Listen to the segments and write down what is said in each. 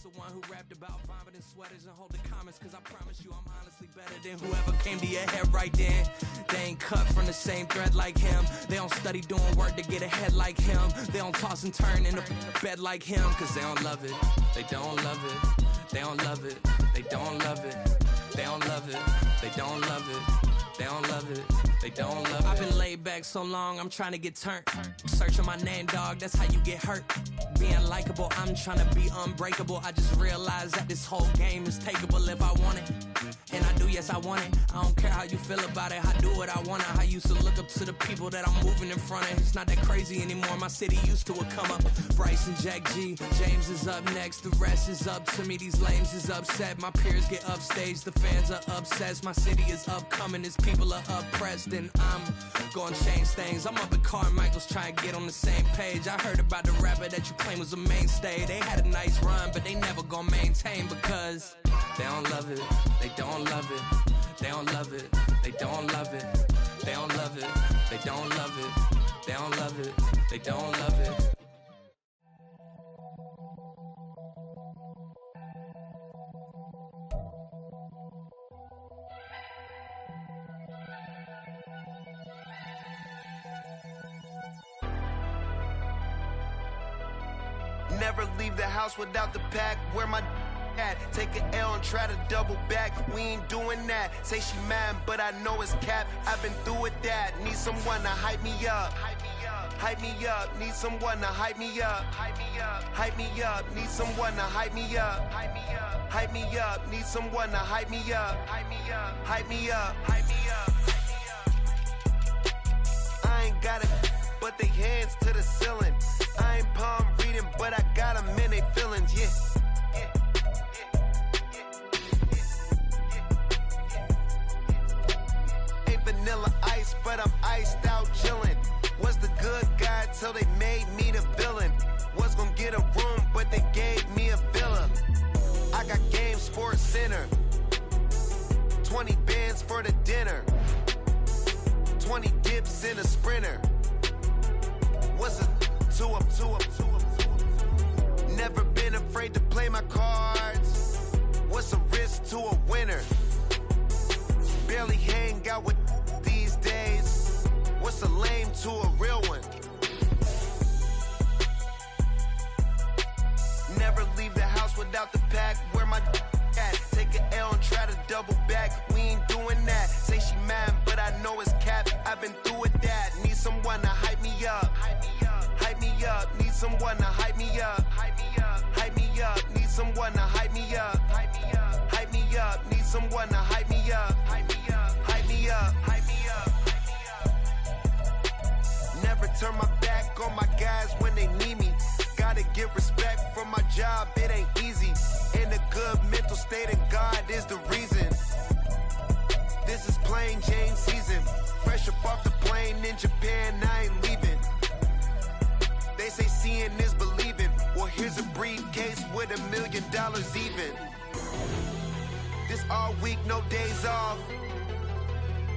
the one who rapped about vomiting sweaters and holding comments, cause I promise you I'm honestly better than whoever came to your head right then. They ain't cut from the same thread like him. They don't study doing work to get ahead like him. They don't toss and turn in the bed like him, cause they don't love it. They don't love it. They don't love it. They don't love it. They don't love it. They don't love it. They don't love it. They don't love it. I've been laid back so long, I'm trying to get turned. Searching my name, dog, that's how you get hurt. Being likable, I'm trying to be unbreakable. I just realized that this whole game is takeable if I want it. And I do, yes, I want it. I don't care how you feel about it. I do what I want. I used to look up to the people that I'm moving in front of. It's not that crazy anymore. My city used to a come up. Bryce and Jack G. James is up next. The rest is up to me. These lames is upset. My peers get upstaged. The fans are obsessed. My city is upcoming. Its people are oppressed. And I'm gonna change things. I'm up at Carmichael's trying to get on the same page. I heard about the rapper that you claim was a mainstay. They had a nice run, but they never gonna maintain because they don't love it. They don't love it. They don't love it. They don't love it. They don't love it. They don't love it. They don't love it. They don't love it. Never leave the house without the pack. Where my at? Take an L and try to double back. We ain't doing that. Say she mad, but I know it's cap. I've been through with that. Need someone to hype me up. Hype me up. Need someone to hype me up. Hype me up. Need someone to hype me up. Hype me up. Need someone to hype me up. Hype me up. Hype me up. Hype me up. I ain't got it, but they hands to the ceiling. I ain't palm reading, but I got them in they feelings, yeah. Ain't vanilla ice, but I'm iced out chillin'. Was the good guy till they made me the villain. Was gonna get a room, but they gave me a villa. I got Game Sports Center. 20 bands for the dinner. 20 dips in a Sprinter. What's a two up? Never been afraid to play my cards. What's a risk to a winner? Barely hang out with these days. What's a lame to a real one? Never leave the house without the pack. Where my at? Take an L and try to double back. We ain't doing that. Say she mad, but I know it's cap. I've been through with that. Need someone to hype me up. Hype me up. Need someone to hype me up. Hype me up. Need someone to hype me up. Hype me up. Need someone to hype me up. Hype me up. Never turn my back on my guys when they need me. Gotta give respect for my job, it ain't easy. In a good mental state and God is the reason. This is plain Jane season. Fresh up off the plane in Japan, I ain't leaving. They say seeing is believing. Well, here's a briefcase with $1 million even. This all week, no days off.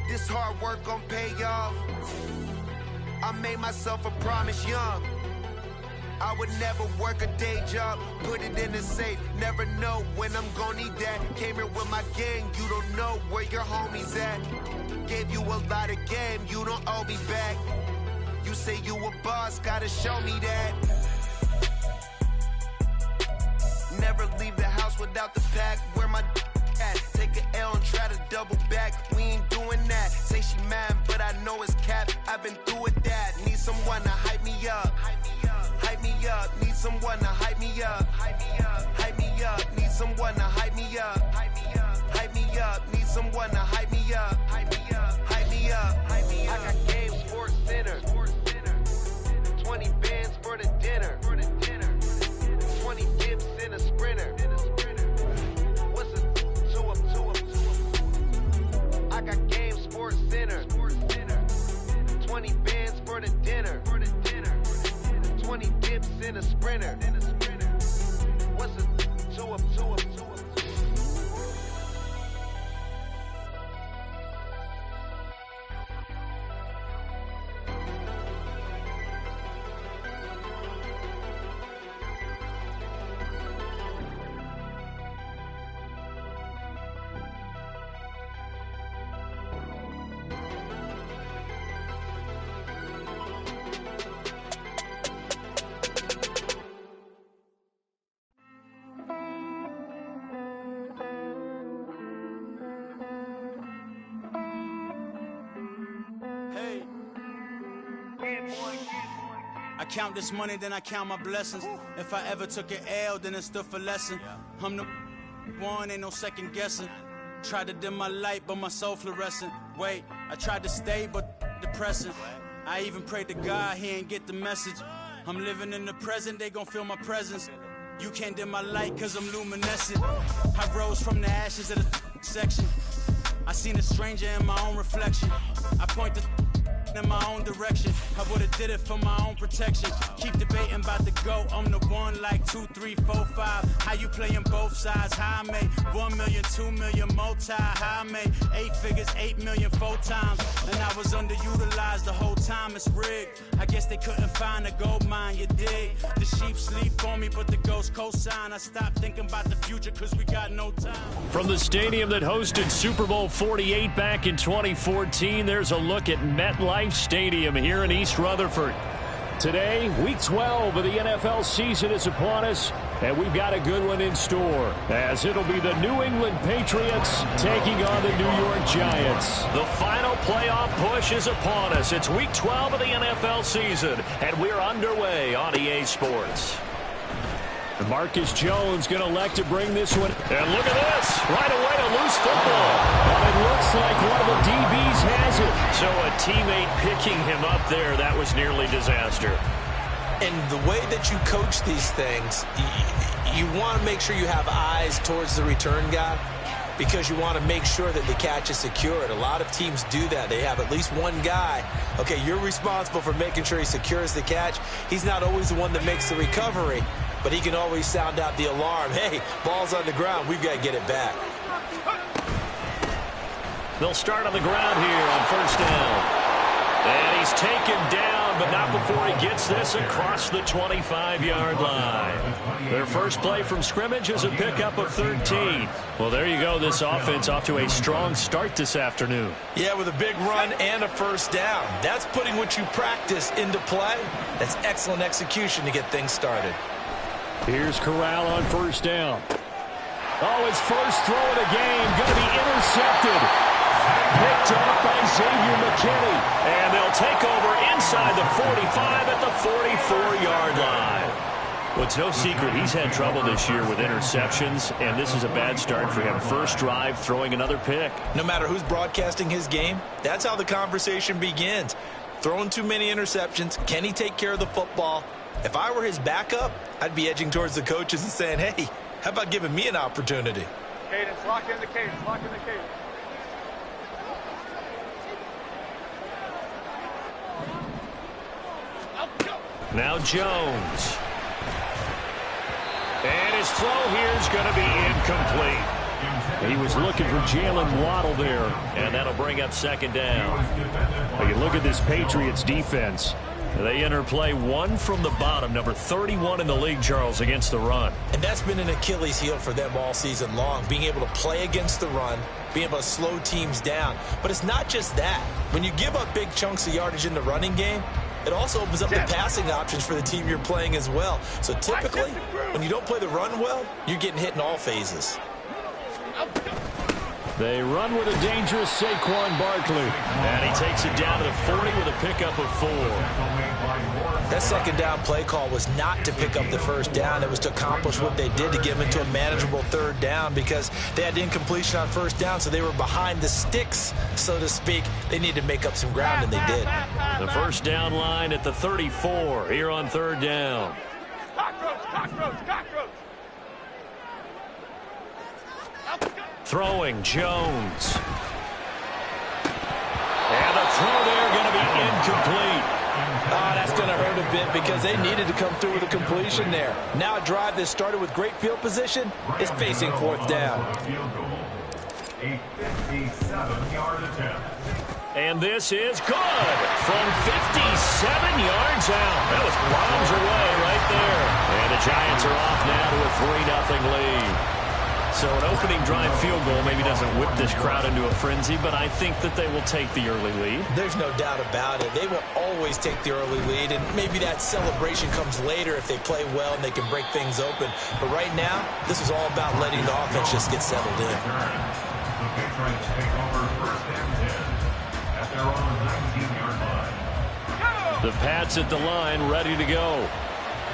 This hard work gon' pay off. I made myself a promise young. I would never work a day job, put it in the safe. Never know when I'm gon' need that. Came here with my gang, you don't know where your homies at. Gave you a lot of game, you don't owe me back. You say you a boss, gotta show me that. Never leave the house without the pack. Where my at? Take an L and try to double back. We ain't doing that. Say she mad, but I know it's cap. I've been through with that. Need someone to hype me up. Hype me up. Need someone to hype me up. Hype me up. Need someone to hype me up. Hype me up. Need someone to hype me up. Hype me up. I got Game Sports Center. 20 bands for the dinner. 20 dips in a Sprinter. What's a two up? I got Game Sports Center. 20 bands for the dinner. 20 dips in a Sprinter. I count this money, then I count my blessings. If I ever took an L, then it stood for lesson. I'm the one, ain't no second guessing. Tried to dim my light, but my soul fluorescent. Wait, I tried to stay, but depressing. I even prayed to God, he ain't get the message. I'm living in the present, they gon' feel my presence. You can't dim my light, cause I'm luminescent. I rose from the ashes of the section. I seen a stranger in my own reflection. I point the in my own direction. I would've did it for my own protection. Keep debating about the GOAT. I'm the one like 2, 3, 4, 5. How you playing both sides? How I made 1 million, 2 million, multi. How I made 8 figures, 8 million 4 times. And I was underutilized the whole time. It's rigged. I guess they couldn't find a gold mine, you dig? The sheep sleep on me, but the ghost cosign. I stopped thinking about the future cause we got no time. From the stadium that hosted Super Bowl 48 back in 2014, there's a look at MetLife Stadium here in East Rutherford. Today, Week 12 of the NFL season is upon us, and we've got a good one in store, as it'll be the New England Patriots taking on the New York Giants. The final playoff push is upon us. It's Week 12 of the NFL season, and we're underway on EA Sports. Marcus Jones going to elect to bring this one. And look at this. Right away, a loose football. And it looks like one of the DBs has it. So a teammate picking him up there, that was nearly disaster. And the way that you coach these things, you want to make sure you have eyes towards the return guy because you want to make sure that the catch is secured. A lot of teams do that. They have at least one guy. Okay, you're responsible for making sure he secures the catch. He's not always the one that makes the recovery, but he can always sound out the alarm. Hey, ball's on the ground. We've got to get it back. They'll start on the ground here on first down. And he's taken down, but not before he gets this across the 25-yard line. Their first play from scrimmage is a pickup of 13. Well, there you go. This offense off to a strong start this afternoon. Yeah, with a big run and a first down. That's putting what you practice into play. That's excellent execution to get things started. Here's Corral on first down. Oh, his first throw of the game going to be intercepted. Picked up by Xavier McKinney. And they'll take over inside the 45 at the 44-yard line. Well, it's no secret he's had trouble this year with interceptions, and this is a bad start for him. First drive, throwing another pick. No matter who's broadcasting his game, that's how the conversation begins. Throwing too many interceptions. Can he take care of the football? If I were his backup, I'd be edging towards the coaches and saying, hey, how about giving me an opportunity? Cadence, lock in the cadence, lock in the cadence. Now Jones. And his throw here is going to be incomplete. He was looking for Jalen Waddle there, and that'll bring up second down. Well, you look at this Patriots defense. They enter play one from the bottom, number 31 in the league, Charles, against the run. And that's been an Achilles heel for them all season long, being able to play against the run, being able to slow teams down. But it's not just that. When you give up big chunks of yardage in the running game, it also opens up the passing options for the team you're playing as well. So typically, when you don't play the run well, you're getting hit in all phases. They run with a dangerous Saquon Barkley. And he takes it down to the 40 with a pickup of 4. That second down play call was not to pick up the first down. It was to accomplish what they did to get them into a manageable third down because they had incompletion on first down, so they were behind the sticks, so to speak. They needed to make up some ground, and they did. The first down line at the 34 here on third down. Cockroach, cockroach, cockroach. Throwing Jones. And the throw there going to be incomplete. That's going to hurt a bit because they needed to come through with a completion there. Now a drive that started with great field position is facing fourth down. A 57-yard attempt. And this is good from 57 yards out. That was bombs away right there. And the Giants are off now to a 3-0 lead. So an opening drive field goal maybe doesn't whip this crowd into a frenzy, but I think that they will take the early lead. There's no doubt about it. They will always take the early lead, and maybe that celebration comes later if they play well and they can break things open. But right now, this is all about letting the offense just get settled in. The Patriots take over first and 10 at their own 19-yard line. The Pats at the line, ready to go.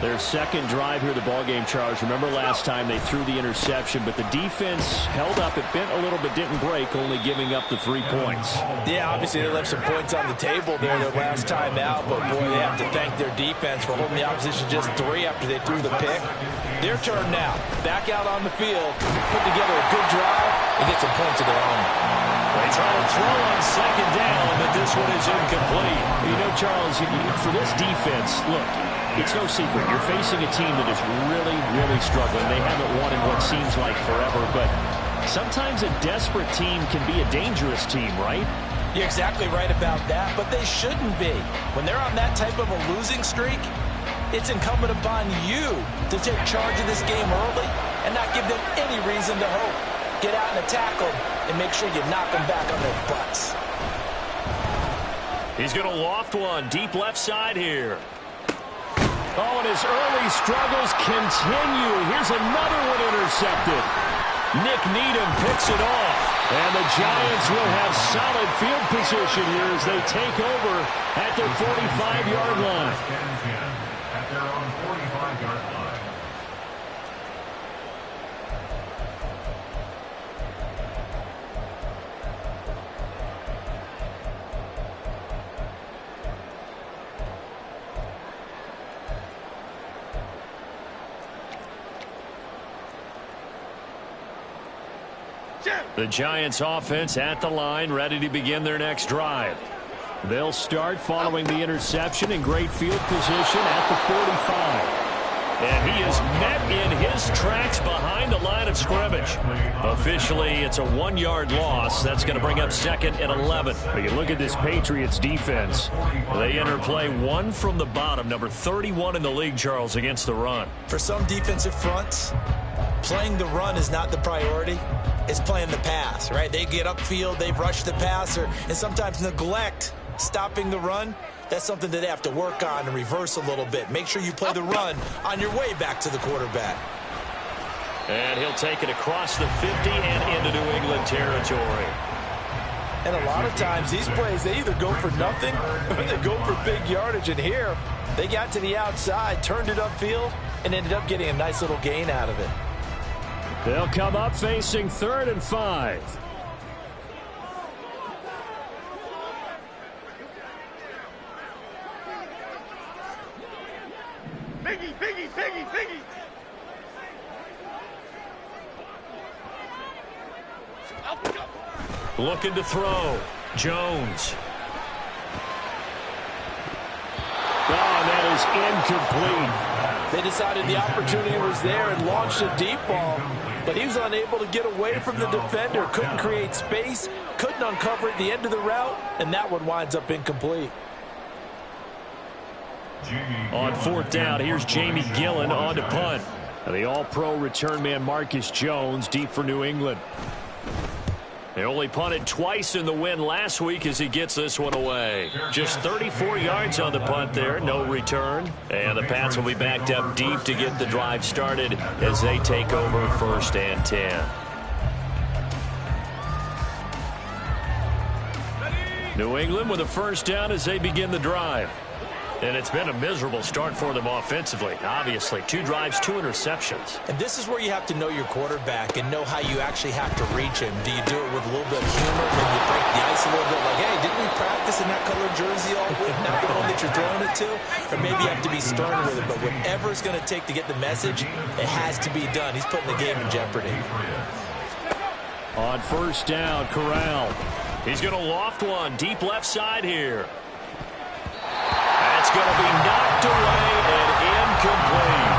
Their second drive here, the ballgame, Charles. Remember last time they threw the interception, but the defense held up. It bent a little bit, didn't break, only giving up the 3 points. Yeah, obviously they left some points on the table there their last time out, but boy, they have to thank their defense for holding the opposition just 3 after they threw the pick. Their turn now. Back out on the field, put together a good drive, and get some points of their own. They try to throw on second down, but this one is incomplete. You know, Charles, for this defense, look, it's no secret. You're facing a team that is really, really struggling. They haven't won in what seems like forever, but sometimes a desperate team can be a dangerous team, right? You're exactly right about that, but they shouldn't be. When they're on that type of a losing streak, it's incumbent upon you to take charge of this game early and not give them any reason to hope. Get out and attack them and make sure you knock them back on their butts. He's going to loft one deep left side here. Oh, and his early struggles continue. Here's another one intercepted. Nick Needham picks it off. And the Giants will have solid field position here as they take over at their 45-yard line. At their own 45-yard line. The Giants offense at the line, ready to begin their next drive. They'll start following the interception in great field position at the 45. And he is met in his tracks behind the line of scrimmage. Officially, it's a 1-yard loss. That's going to bring up 2nd and 11. But you look at this Patriots defense. They enter play 1 from the bottom, number 31 in the league, Charles, against the run. For some defensive fronts, playing the run is not the priority. It's playing the pass, right? They get upfield, they rush the passer, and sometimes neglect stopping the run. That's something that they have to work on and reverse a little bit. Make sure you play the run on your way back to the quarterback. And he'll take it across the 50 and into New England territory. And a lot of times, these plays, they either go for nothing or they go for big yardage. And here, they got to the outside, turned it upfield, and ended up getting a nice little gain out of it. They'll come up facing 3rd and 5. Biggie, Biggie, Biggie, Biggie. Looking to throw. Jones. Oh, that is incomplete. They decided the opportunity was there and launched a deep ball, but he was unable to get away from the defender, couldn't create space, couldn't uncover at the end of the route, and that one winds up incomplete. On 4th down, here's Jamie Gillen on to punt. And the all-pro return man Marcus Jones deep for New England. They only punted twice in the win last week as he gets this one away. Just 34 yards on the punt there, no return. And the Pats will be backed up deep to get the drive started as they take over 1st and 10. New England with a 1st down as they begin the drive. And it's been a miserable start for them offensively. Obviously, 2 drives, 2 interceptions. And this is where you have to know your quarterback and know how you actually have to reach him. Do you do it with a little bit of humor? Maybe you break the ice a little bit like, hey, didn't we practice in that colored jersey all week? Not the one that you're throwing it to? Or maybe you have to be stern with it. But whatever it's going to take to get the message, it has to be done. He's putting the game in jeopardy. On 1st down, Corral. He's going to loft one deep left side here. That's going to be knocked away and incomplete.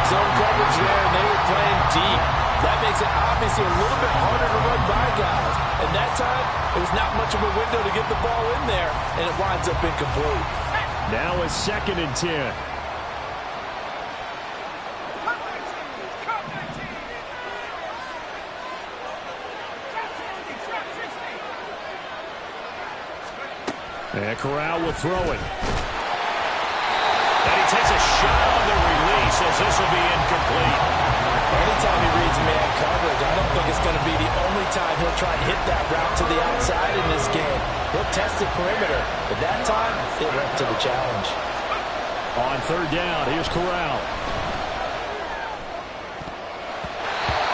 Zone coverage there, and they were playing deep. That makes it obviously a little bit harder to run by guys. And that time, it was not much of a window to get the ball in there, and it winds up incomplete. Now it's 2nd and 10. And Corral will throw it. Takes a shot on the release as this will be incomplete. Anytime he reads man coverage. I don't think it's going to be the only time he'll try and hit that route to the outside in this game. He'll test the perimeter, but that time, it went to the challenge. On third down, here's Corral.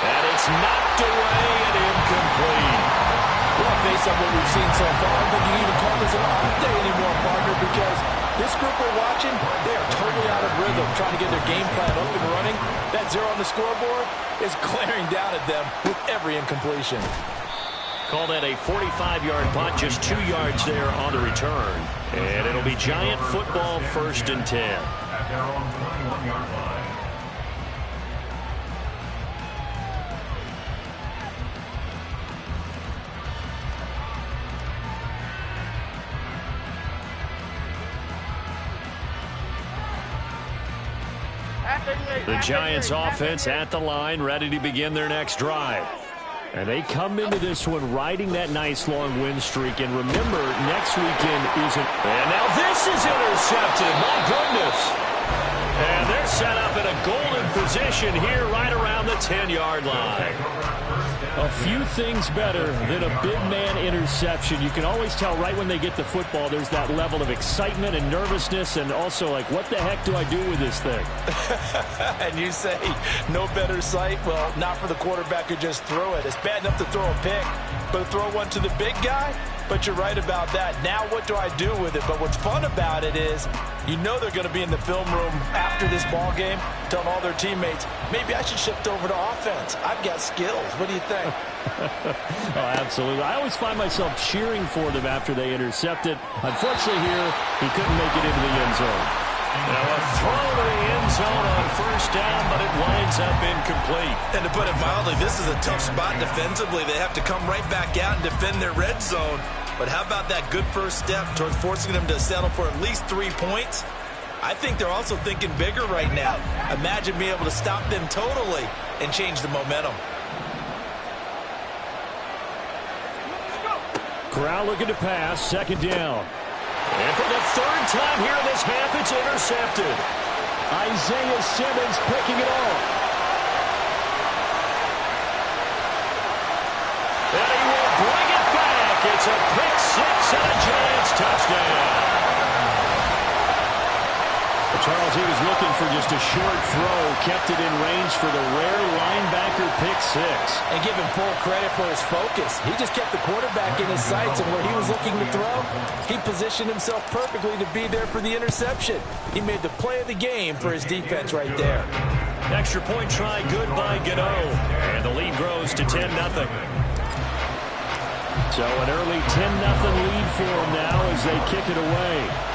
And it's knocked away and incomplete. Well, based on what we've seen so far, I don't think you even call this an off day anymore, partner, because this group we're watching, they are totally out of rhythm, trying to get their game plan up and running. That 0 on the scoreboard is glaring down at them with every incompletion. Call that a 45-yard punt, just 2 yards there on the return. And it'll be Giant football, 1st and 10. At their own 21-yard line. The Giants offense at the line, ready to begin their next drive. And they come into this one riding that nice long win streak. And remember, next weekend isn't. And now this is intercepted. My goodness. And they're set up in a golden position here right around the 10-yard line. A few things better than a big man interception. You can always tell right when they get the football, there's that level of excitement and nervousness, and also like, what the heck do I do with this thing? And you say, no better sight? Well, not for the quarterback who just threw it. It's bad enough to throw a pick, but to throw one to the big guy? But you're right about that. Now what do I do with it? But what's fun about it is, you know they're going to be in the film room after this ball game, telling all their teammates, maybe I should shift over to offense. I've got skills. What do you think? Oh, absolutely. I always find myself cheering for them after they intercept it. Unfortunately here, he couldn't make it into the end zone. Now a throw to the end zone on 1st down, but it winds up incomplete. And to put it mildly, this is a tough spot defensively. They have to come right back out and defend their red zone. But how about that good first step towards forcing them to settle for at least 3 points? I think they're also thinking bigger right now. Imagine being able to stop them totally and change the momentum. Corral looking to pass, 2nd down. And for the 3rd time here in this half, it's intercepted. Isaiah Simmons picking it off. And he will bring it back. It's a pick 6 and a Giants touchdown. Charles, he was looking for just a short throw, kept it in range for the rare linebacker pick 6. And give him full credit for his focus. He just kept the quarterback in his sights, and where he was looking to throw, he positioned himself perfectly to be there for the interception. He made the play of the game for his defense right there. Extra point try, good by Gano. And the lead grows to 10-0. So an early 10-0 lead for them now as they kick it away.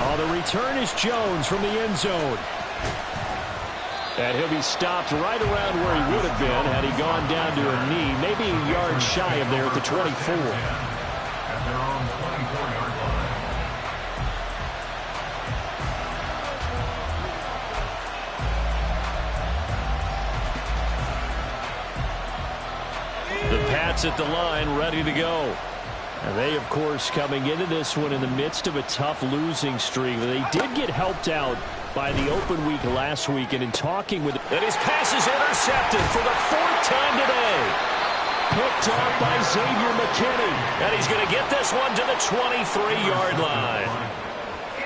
Oh, the return is Jones from the end zone. And he'll be stopped right around where he would have been had he gone down to a knee, maybe a yard shy of there at the 24. At their own 24-yard line. The Pats at the line, ready to go. And they, of course, coming into this one in the midst of a tough losing streak. They did get helped out by the open week last week, and in talking with him, and his pass is intercepted for the 4th time today. Picked off by Xavier McKinney, and he's going to get this one to the 23-yard line.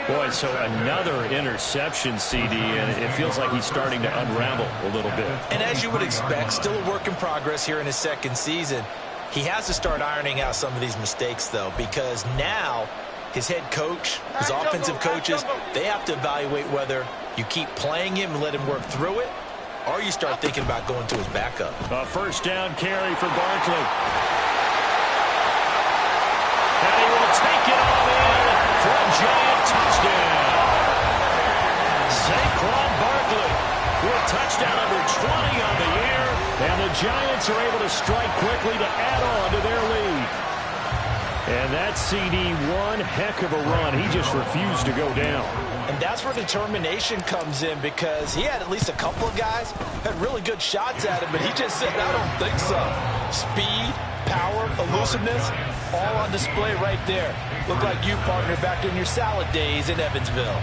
Boy, so another interception, CD, and it feels like he's starting to unravel a little bit. And as you would expect, still a work in progress here in his 2nd season. He has to start ironing out some of these mistakes, though, because now his head coach, his offensive coaches, they have to evaluate whether you keep playing him and let him work through it, or you start thinking about going to his backup. A 1st down carry for Barkley. And he will take it all in for a Giant touchdown. Saquon Barkley with touchdown number 20 on the year. And the Giants are able to strike quickly to add on to their lead. And that CD, one heck of a run. He just refused to go down. And that's where determination comes in, because he had at least a couple of guys had really good shots at him, but he just said, I don't think so. Speed, power, elusiveness, all on display right there. Look like you, partner, back in your salad days in Evansville.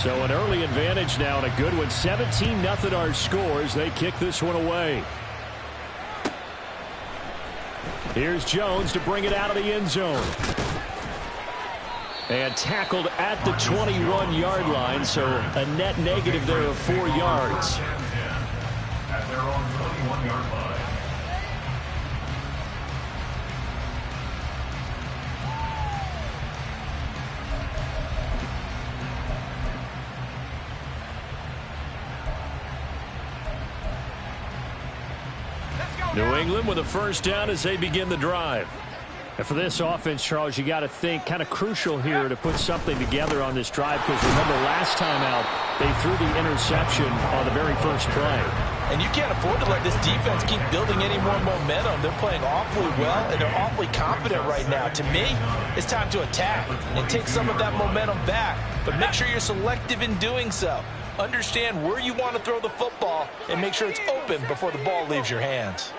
So an early advantage now and a good one. 17-0 our scores. They kick this one away. Here's Jones to bring it out of the end zone. And tackled at the 21-yard line, so a net negative there of 4 yards. At their own 21-yard line. New England with a first down as they begin the drive. And for this offense, Charles, you got to think kind of crucial here to put something together on this drive, because remember last time out they threw the interception on the very first play. And you can't afford to let this defense keep building any more momentum. They're playing awfully well, and they're awfully confident right now. To me, it's time to attack and take some of that momentum back. But make sure you're selective in doing so. Understand where you want to throw the football and make sure it's open before the ball leaves your hands.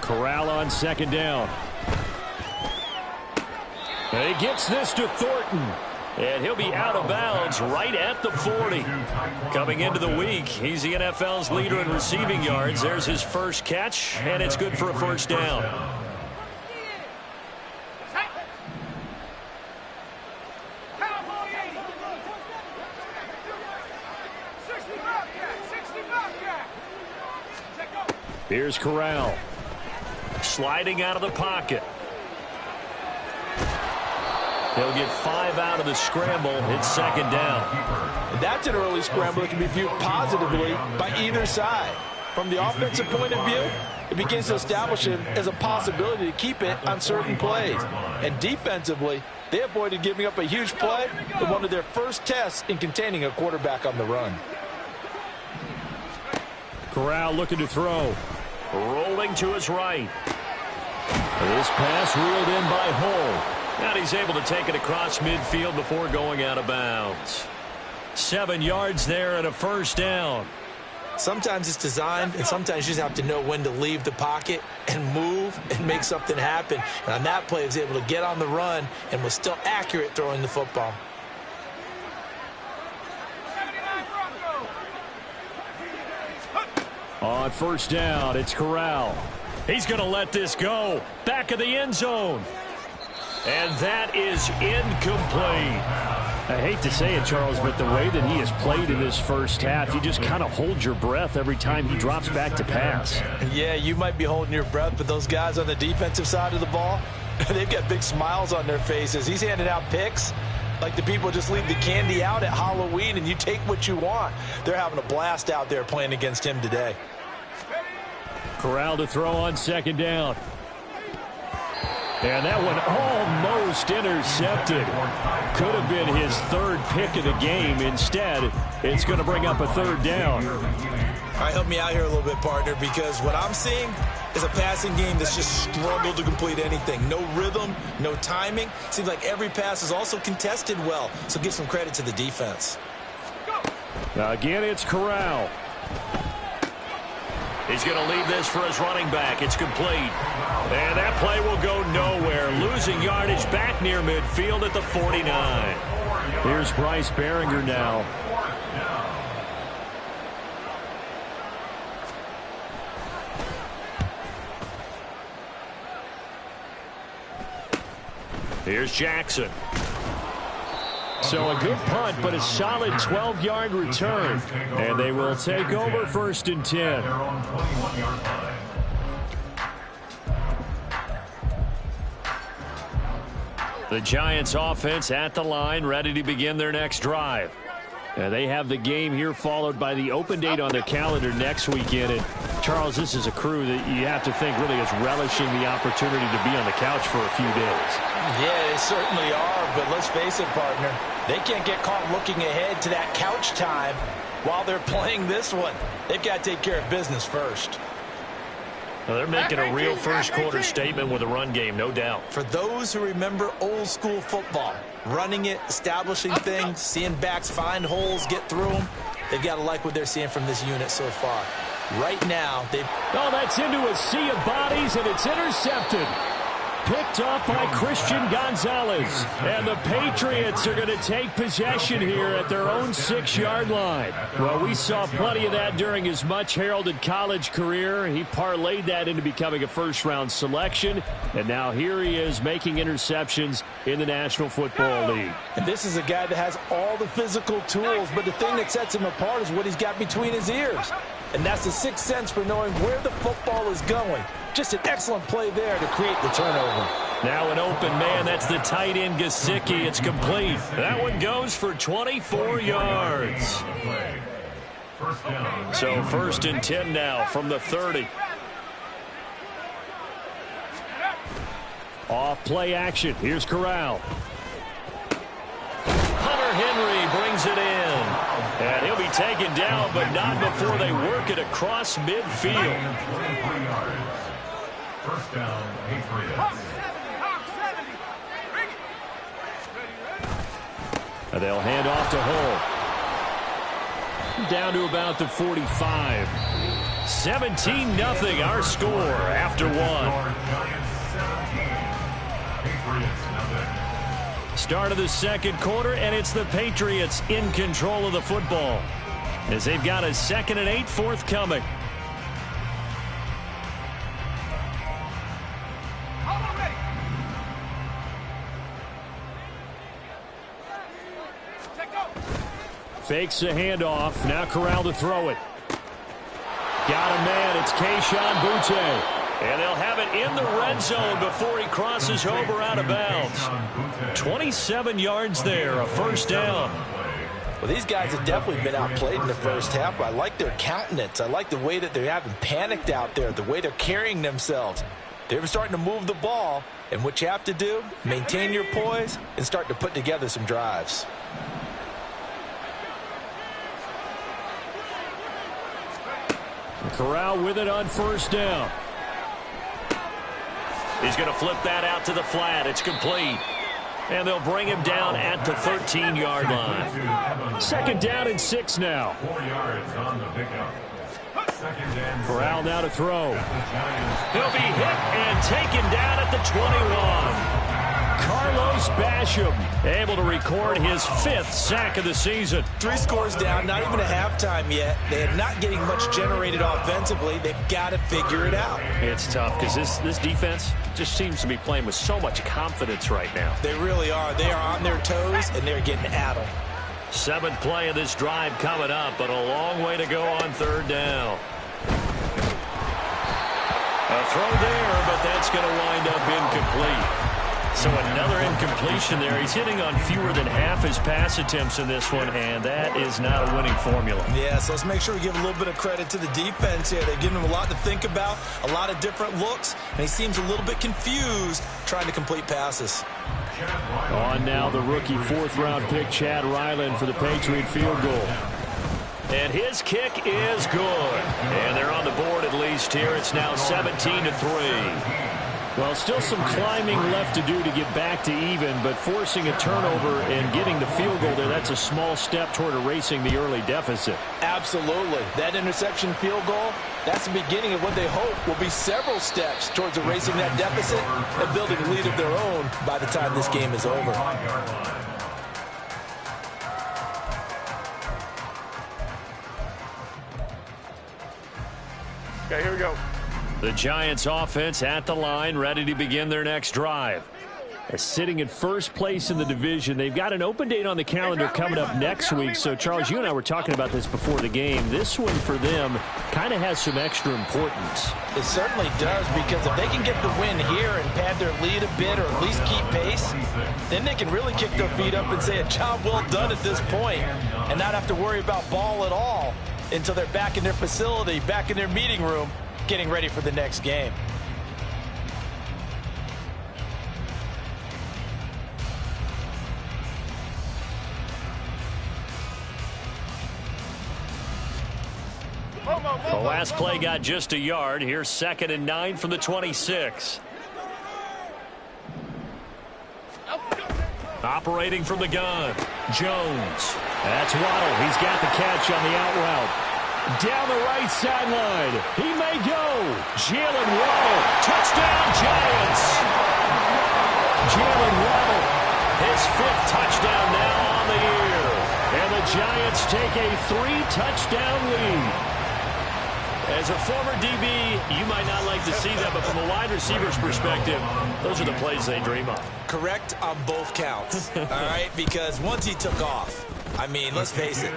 Corral on second down. And he gets this to Thornton. And he'll be out of bounds right at the 40. Coming into the week, he's the NFL's leader in receiving yards. There's his first catch, and it's good for a first down. Here's Corral. Sliding out of the pocket. He'll get 5 out of the scramble. It's second down. That's an early scramble that can be viewed positively by either side. From the offensive point of view, it begins to establish him as a possibility to keep it on certain plays. And defensively, they avoided giving up a huge play in one of their first tests in containing a quarterback on the run. Corral looking to throw. Rolling to his right. This pass reeled in by Hull. And he's able to take it across midfield before going out of bounds. 7 yards there and a first down. Sometimes it's designed, and sometimes you just have to know when to leave the pocket and move and make something happen. And on that play, he was able to get on the run and was still accurate throwing the football. On first down, it's Corral. He's going to let this go. Back of the end zone. And that is incomplete. I hate to say it, Charles, but the way that he has played in this first half, you just kind of hold your breath every time he drops back to pass. Yeah, you might be holding your breath, but those guys on the defensive side of the ball, they've got big smiles on their faces. He's handing out picks like the people just leave the candy out at Halloween and you take what you want. They're having a blast out there playing against him today. Corral to throw on second down. And that one almost intercepted. Could have been his third pick of the game. Instead, it's going to bring up a third down. All right, help me out here a little bit, partner, because what I'm seeing is a passing game that's just struggled to complete anything. No rhythm, no timing. Seems like every pass is also contested well, so give some credit to the defense. Now again, it's Corral. He's going to leave this for his running back. It's complete. And that play will go nowhere. Losing yardage back near midfield at the 49. Here's Bryce Behringer now. Here's Jackson. So a good punt, but a solid 12-yard return. And they will take over first and 10. The Giants offense at the line, ready to begin their next drive. They have the game here followed by the open date on their calendar next weekend. And Charles, this is a crew that you have to think really is relishing the opportunity to be on the couch for a few days. Yeah, they certainly are, but let's face it, partner. They can't get caught looking ahead to that couch time while they're playing this one. They've got to take care of business first. Well, they're making a real first-quarter statement with a run game, no doubt. For those who remember old-school football, running it, establishing things, seeing backs find holes, get through them, they've got to like what they're seeing from this unit so far. Right now, they've... Oh, that's into a sea of bodies, and it's intercepted. Picked up by Christian Gonzalez. And the Patriots are going to take possession here at their own 6-yard line. Well, we saw plenty of that during his much-heralded college career. He parlayed that into becoming a first-round selection. And now here he is making interceptions in the National Football League. And this is a guy that has all the physical tools, but the thing that sets him apart is what he's got between his ears. And that's the sixth sense for knowing where the football is going. Just an excellent play there to create the turnover. Now an open man. That's the tight end, Gesicki. It's complete. That one goes for 24 yards. So 1st and 10 now from the 30. Off play action. Here's Corral. Hunter Henry brings it in. And he'll be taken down, but not before they work it across midfield. 1st down, Patriots. They'll hand off to Hull. Down to about the 45. 17-0 our score after one. Start of the second quarter, and it's the Patriots in control of the football as they've got a 2nd and 8 forthcoming. Fakes the handoff. Now Corral to throw it. Got a man. It's Kayshon Boutte. And they'll have it in the red zone before he crosses over out of bounds. 27 yards there, a 1st down. Well, these guys have definitely been outplayed in the first half, but I like their countenance. I like the way that they haven't panicked out there, the way they're carrying themselves. They're starting to move the ball, and what you have to do, maintain your poise and start to put together some drives. Corral with it on 1st down. He's going to flip that out to the flat. It's complete. And they'll bring him down at the 13-yard line. 2nd down and 6 now. 4 yards on the pickup. 2nd and Corral now to throw. He'll be hit and taken down at the 21. Carlos Basham able to record his 5th sack of the season. 3 scores down, not even a halftime yet. They're not getting much generated offensively. They've got to figure it out. It's tough because this defense just seems to be playing with so much confidence right now. They really are. They are on their toes, and they're getting at them. 7th play of this drive coming up, but a long way to go on 3rd down. A throw there, but that's going to wind up incomplete. So another incompletion there. He's hitting on fewer than half his pass attempts in this one, and that is not a winning formula. Yeah, so let's make sure we give a little bit of credit to the defense here. They're giving him a lot to think about, a lot of different looks, and he seems a little bit confused trying to complete passes. On now the rookie 4th-round pick, Chad Ryland, for the Patriot field goal. And his kick is good. And they're on the board at least here. It's now 17-3. Well, still some climbing left to do to get back to even, but forcing a turnover and getting the field goal there, that's a small step toward erasing the early deficit. Absolutely. That interception field goal, that's the beginning of what they hope will be several steps towards erasing that deficit and building a lead of their own by the time this game is over. Okay, here we go. The Giants offense at the line, ready to begin their next drive. Sitting in 1st place in the division. They've got an open date on the calendar coming up next week. So, Charles, you and I were talking about this before the game. This one for them kind of has some extra importance. It certainly does, because if they can get the win here and pad their lead a bit or at least keep pace, then they can really kick their feet up and say a job well done at this point and not have to worry about ball at all until they're back in their facility, back in their meeting room, getting ready for the next game. The last play got just a yard. Here's 2nd and 9 from the 26. Operating from the gun, Jones. That's Waddle. He's got the catch on the out route. Down the right sideline. He may go. Jalen Waddle. Touchdown, Giants. Jalen Waddle, his 5th touchdown now on the year. And the Giants take a 3-touchdown lead. As a former DB, you might not like to see that, but from a wide receiver's perspective, those are the plays they dream of. Correct on both counts, all right? Because once he took off, I mean, let's face it,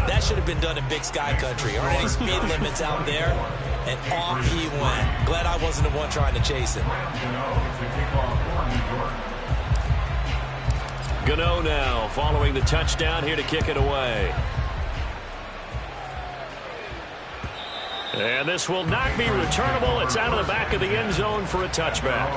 that should have been done in Big Sky Country. Aren't any speed limits out there? And off he went. Glad I wasn't the one trying to chase him. Gano now following the touchdown here to kick it away. And this will not be returnable. It's out of the back of the end zone for a touchback.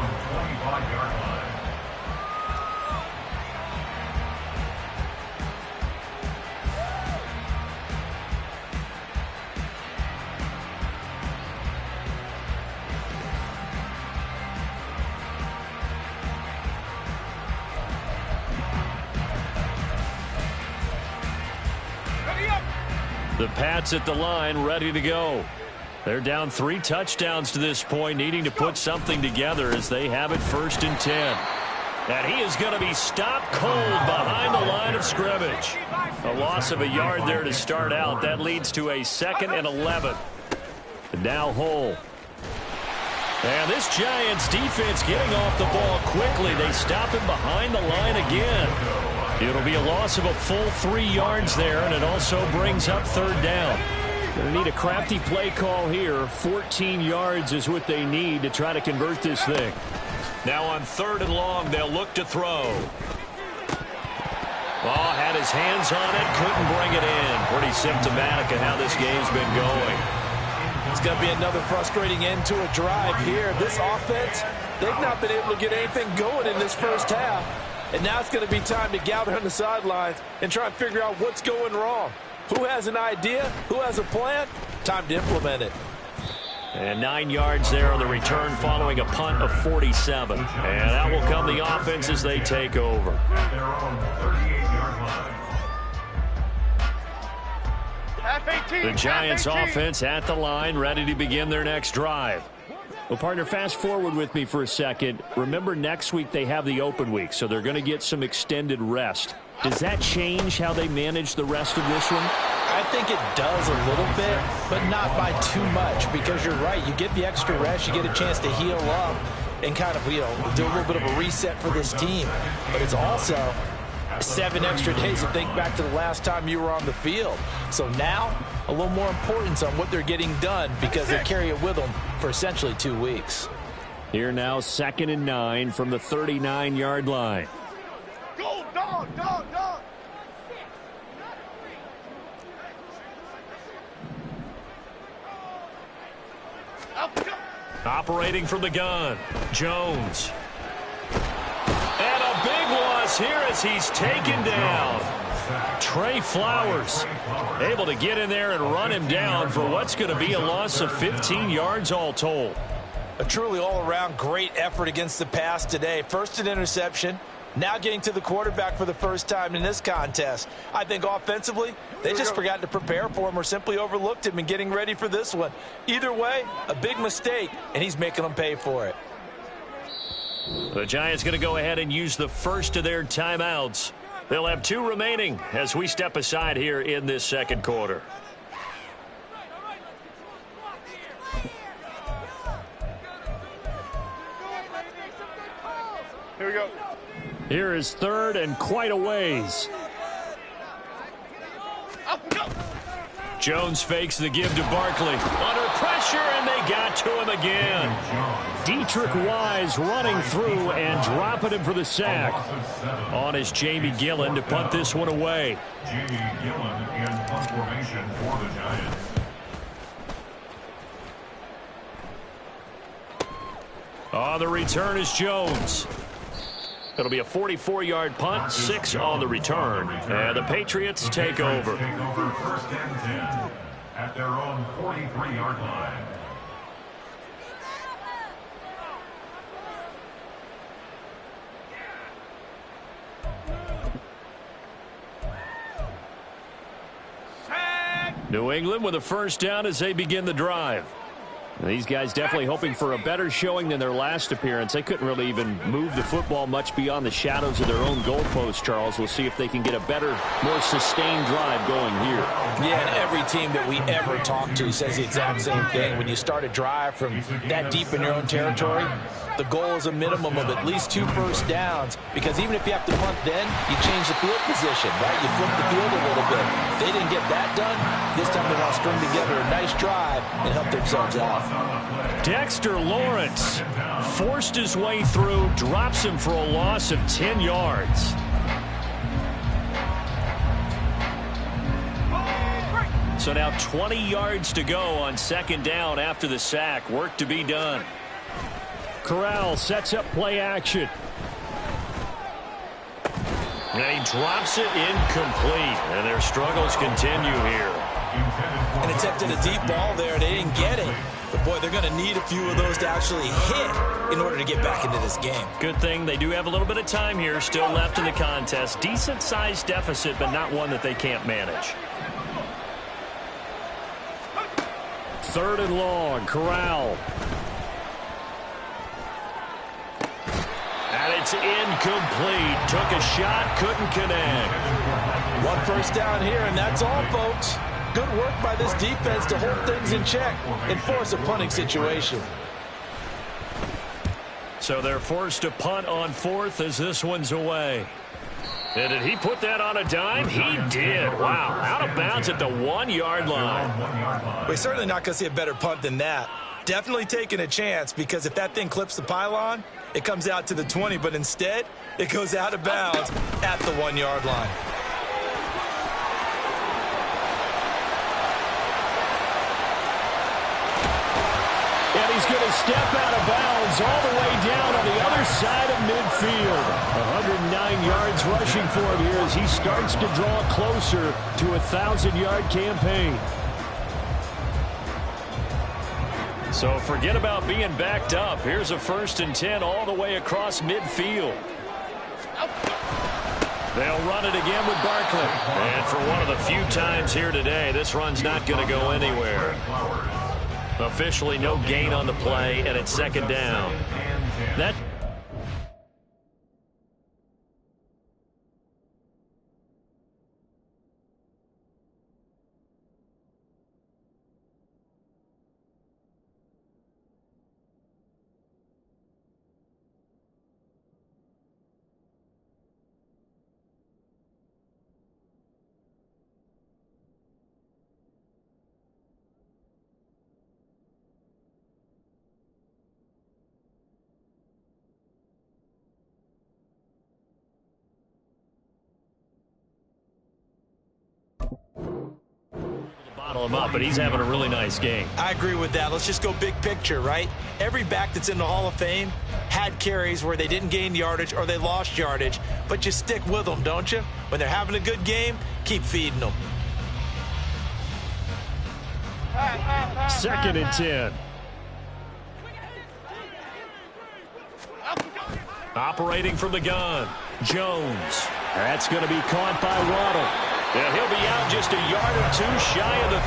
The Pats at the line, ready to go. They're down 3 touchdowns to this point, needing to put something together as they have it 1st and 10. And he is going to be stopped cold behind the line of scrimmage. A loss of a yard there to start out. That leads to a 2nd and 11. And now Hull. And this Giants defense getting off the ball quickly. They stop him behind the line again. It'll be a loss of a full 3 yards there, and it also brings up 3rd down. Going to need a crafty play call here. 14 yards is what they need to try to convert this thing. Now on 3rd and long, they'll look to throw. Oh, had his hands on it, couldn't bring it in. Pretty symptomatic of how this game's been going. It's going to be another frustrating end to a drive here. This offense, they've not been able to get anything going in this first half. And now it's going to be time to gather on the sidelines and try and figure out what's going wrong. Who has an idea? Who has a plan? Time to implement it. And 9 yards there on the return following a punt of 47. And that will come the offense as they take over. At their own 38-yard line. The Giants offense at the line, ready to begin their next drive. Well, partner, fast forward with me for a second. Remember, next week they have the open week, so they're going to get some extended rest. Does that change how they manage the rest of this one? I think it does a little bit, but not by too much, because you're right. You get the extra rest, you get a chance to heal up and kind of, do a little bit of a reset for this team. But it's also 7 extra days to think back to the last time you were on the field. So now, a little more importance on what they're getting done because they carry it with them for essentially 2 weeks. Here now, 2nd and 9 from the 39-yard line. Go, dog, dog, dog. Operating from the gun, Jones. And a big loss here as he's taken down. Trey Flowers able to get in there and run him down for what's going to be a loss of 15 yards all told. A truly all-around great effort against the pass today. First an interception, now getting to the quarterback for the first time in this contest. I think offensively, they just forgot to prepare for him or simply overlooked him in getting ready for this one. Either way, a big mistake, and he's making them pay for it. The Giants going to go ahead and use the first of their timeouts. They'll have 2 remaining as we step aside here in this second quarter. Here we go. Here is 3rd and quite a ways. Up, go. Jones fakes the give to Barkley. Under pressure, and they got to him again. Dietrich Wise running through and dropping him for the sack. On is Jamie Gillen to punt this one away. Jamie Gillen in punt formation for the Giants. On the return is Jones. It'll be a 44-yard punt, 6 on the return. And the Patriots take over. Take over 1st and 10 at their own 43-yard line. New England with a first down as they begin the drive. These guys definitely hoping for a better showing than their last appearance. They couldn't really even move the football much beyond the shadows of their own goalpost, Charles. We'll see if they can get a better, more sustained drive going here. Yeah, and every team that we ever talk to says the exact same thing. When you start a drive from that deep in your own territory, the goal is a minimum of at least 2 first downs, because even if you have to punt then, you change the field position, right? You flip the field a little bit. They didn't get that done. This time they want to string together a nice drive and help themselves out. Dexter Lawrence forced his way through, drops him for a loss of 10 yards. So now 20 yards to go on second down after the sack. Work to be done. Corral sets up play action. And he drops it incomplete. And their struggles continue here. And attempted a deep ball there. They didn't get it. But, boy, they're going to need a few of those to actually hit in order to get back into this game. Good thing they do have a little bit of time here still left in the contest. Decent-sized deficit, but not one that they can't manage. 3rd and long. Corral. And it's incomplete. Took a shot, couldn't connect. 1 first down here, and that's all, folks. Good work by this defense to hold things in check and force a punting situation. So they're forced to punt on 4th as this one's away. And did he put that on a dime? He did. Wow. Out of bounds at the 1-yard line. We're certainly not going to see a better punt than that. Definitely taking a chance, because if that thing clips the pylon, it comes out to the 20, but instead it goes out of bounds at the 1-yard line. And he's going to step out of bounds all the way down on the other side of midfield. 109 yards rushing for him here as he starts to draw closer to a 1,000-yard campaign. So forget about being backed up. Here's a 1st and 10 all the way across midfield. They'll run it again with Barkley. And for one of the few times here today, this run's not going to go anywhere. Officially no gain on the play, and it's 2nd down. That bottle him up, but he's having a really nice game. I agree with that. Let's just go big picture, right? Every back that's in the Hall of Fame had carries where they didn't gain yardage or they lost yardage, but you stick with them, don't you? When they're having a good game, keep feeding them. 2nd and 10. Operating from the gun, Jones. That's going to be caught by Waddle. Yeah, he'll be out just a yard or 2 shy of the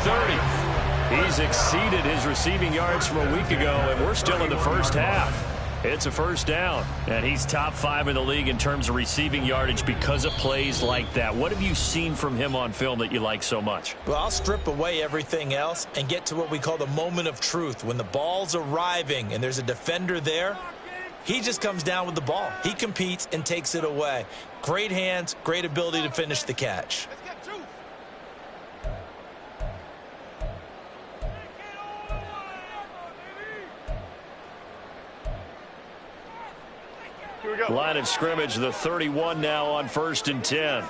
30. He's exceeded his receiving yards from a week ago, and we're still in the first half. It's a 1st down, and he's top 5 in the league in terms of receiving yardage because of plays like that. What have you seen from him on film that you like so much? Well, I'll strip away everything else and get to what we call the moment of truth. When the ball's arriving and there's a defender there, he just comes down with the ball. He competes and takes it away. Great hands, great ability to finish the catch. Line of scrimmage, the 31 now on 1st and 10.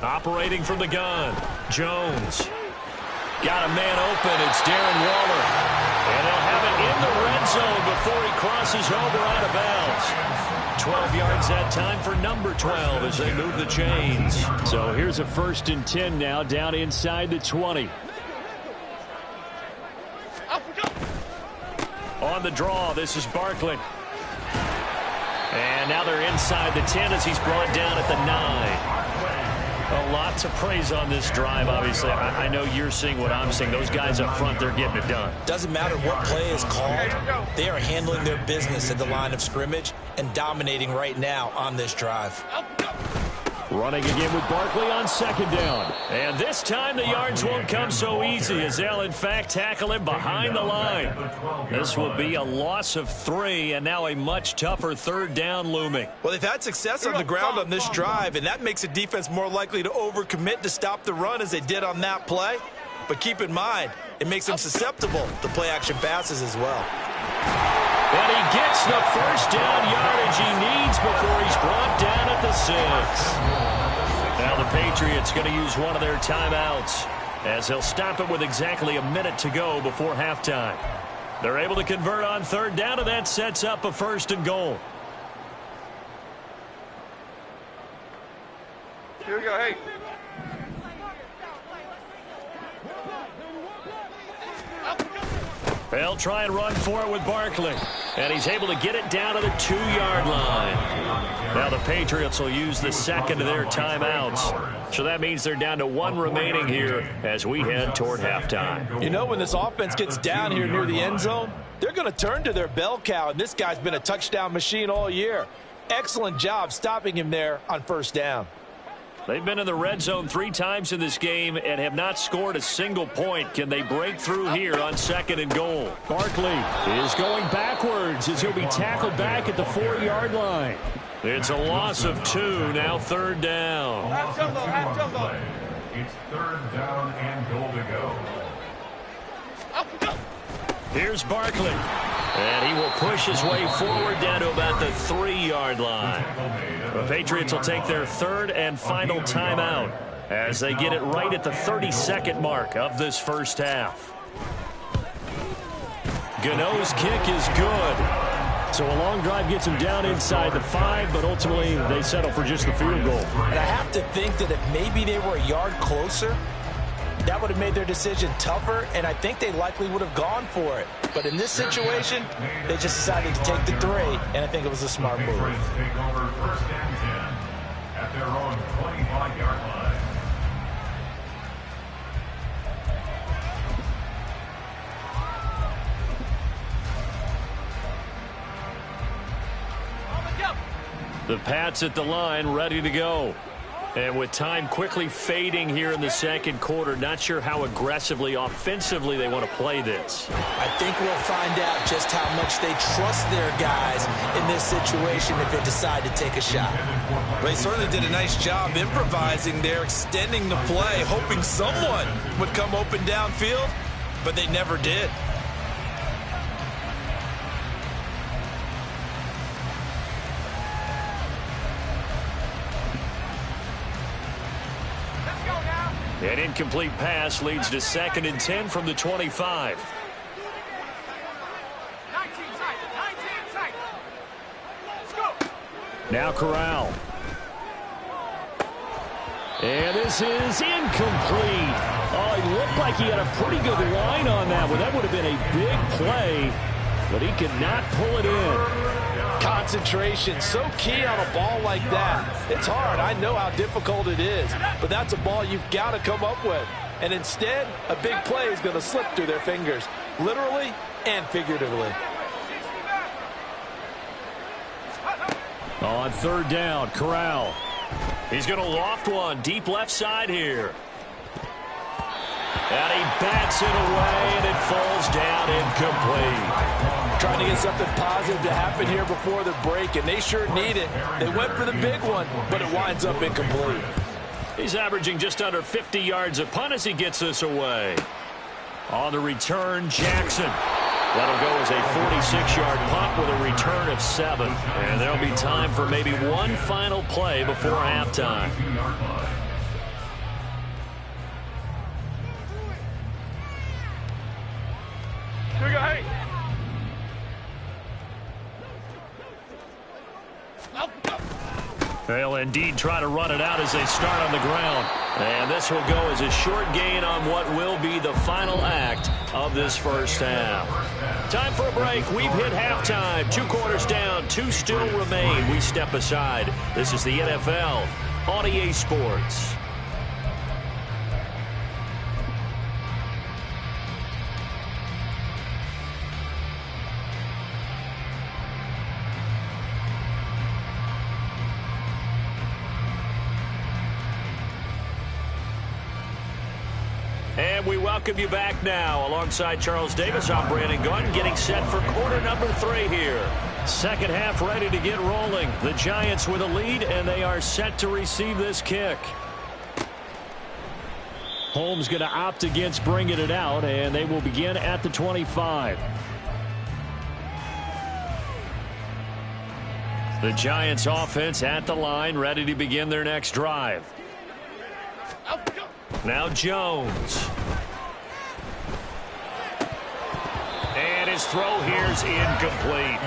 Operating from the gun, Jones. Got a man open, it's Darren Waller. And they'll have it in the red zone before he crosses over out of bounds. 12 yards that time for number 12 as they move the chains. So here's a 1st and 10 now down inside the 20. On the draw, this is Barkley. And now they're inside the 10 as he's brought down at the 9. A lot to praise on this drive, obviously. I know you're seeing what I'm seeing. Those guys up front, they're getting it done. Doesn't matter what play is called. They are handling their business at the line of scrimmage and dominating right now on this drive. Running again with Barkley on second down. And this time the yards won't come so easy as they'll, in fact, tackle him behind the line. This will be a loss of 3 and now a much tougher third down looming. Well, they've had success on the ground on this drive, and that makes a defense more likely to overcommit to stop the run as they did on that play. But keep in mind, it makes them susceptible to play-action passes as well. And he gets the first down yardage he needs before he's brought down at the 6. Now the Patriots going to use one of their timeouts as they'll stop it with exactly a minute to go before halftime. They're able to convert on third down, and that sets up a first and goal. Here we go, hey. They'll try and run for it with Barkley. And he's able to get it down to the 2-yard line. Now the Patriots will use the second of their timeouts. So that means they're down to 1 remaining here as we head toward halftime. You know, when this offense gets down here near the end zone, they're going to turn to their bell cow, and this guy's been a touchdown machine all year. Excellent job stopping him there on first down. They've been in the red zone 3 times in this game and have not scored a single point. Can they break through here on second and goal? Barkley is going backwards as he'll be tackled back at the 4-yard line. It's a loss of 2, now third down. It's third down and goal to go. Here's Barkley. And he will push his way forward down to about the 3-yard line. The Patriots will take their third and final timeout as they get it right at the 32nd mark of this first half. Gano's kick is good. So a long drive gets him down inside the 5, but ultimately they settle for just the field goal. And I have to think that if maybe they were a yard closer, that would have made their decision tougher, and I think they likely would have gone for it. But in this situation, they just decided to take the 3, and I think it was a smart move. Take over first and 10 at their own 25-yard line. The Pats at the line, ready to go. And with time quickly fading here in the second quarter, not sure how aggressively, offensively they want to play this. I think we'll find out just how much they trust their guys in this situation if they decide to take a shot. Well, they certainly did a nice job improvising there, extending the play, hoping someone would come open downfield, but they never did. An incomplete pass leads to 2nd and 10 from the 25. 19 tight. Let's go. Now Corral. And this is incomplete. Oh, he looked like he had a pretty good line on that one. That would have been a big play, but he could not pull it in. Concentration, so key on a ball like that. It's hard. I know how difficult it is, but that's a ball you've got to come up with. And instead, a big play is going to slip through their fingers, literally and figuratively. On third down, Corral. He's going to loft one deep left side here. And he bats it away, and it falls down incomplete. Trying to get something positive to happen here before the break, and they sure need it. They went for the big one, but it winds up incomplete. He's averaging just under 50 yards a punt as he gets this away. On the return, Jackson. That'll go as a 46-yard punt with a return of 7. And there'll be time for maybe one final play before halftime. Here we go, hey. They'll indeed try to run it out as they start on the ground. And this will go as a short gain on what will be the final act of this first half. Time for a break. We've hit halftime. 2 quarters down. 2 still remain. We step aside. This is the NFL on EA Sports. And we welcome you back now. Alongside Charles Davis, I'm Brandon Gunn, getting set for quarter number 3 here. Second half ready to get rolling. The Giants with a lead, and they are set to receive this kick. Holmes going to opt against bringing it out, and they will begin at the 25. The Giants offense at the line, ready to begin their next drive. Now Jones. And his throw here is incomplete.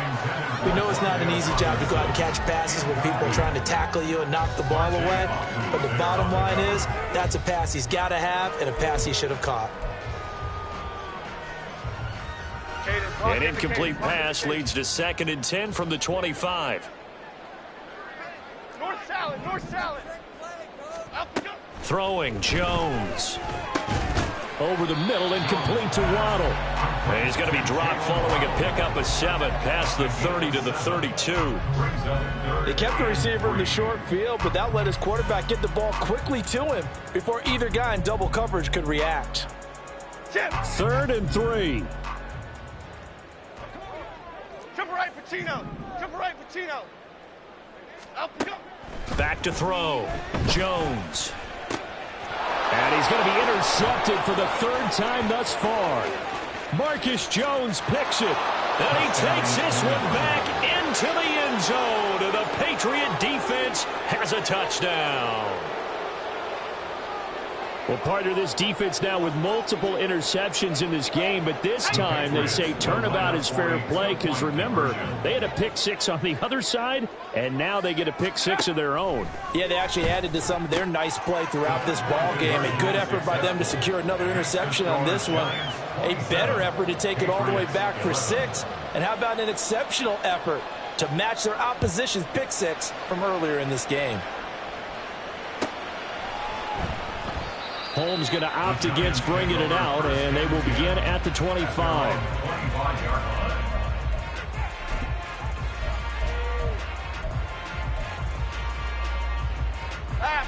We know it's not an easy job to go out and catch passes when people are trying to tackle you and knock the ball away. But the bottom line is, that's a pass he's got to have and a pass he should have caught. An incomplete pass leads to 2nd and 10 from the 25. North salad, north salad. Throwing Jones. Over the middle and complete to Waddle. And he's going to be dropped following a pickup of 7 past the 30 to the 32. They kept the receiver in the short field, but that let his quarterback get the ball quickly to him before either guy in double coverage could react. 3rd and 3. Jump right, Pacino. Jump right, Pacino. Back to throw. Jones. And he's going to be intercepted for the 3rd time thus far. Marcus Jones picks it. And he takes this one back into the end zone. And the Patriot defense has a touchdown. Well, partner, this defense now with multiple interceptions in this game, but this time they say turnabout is fair play because, remember, they had a pick 6 on the other side, and now they get a pick 6 of their own. Yeah, they actually added to some of their nice play throughout this ball game. A good effort by them to secure another interception on this one. A better effort to take it all the way back for 6. And how about an exceptional effort to match their opposition's pick 6 from earlier in this game? Holmes going to opt against bringing it out, and they will begin at the 25.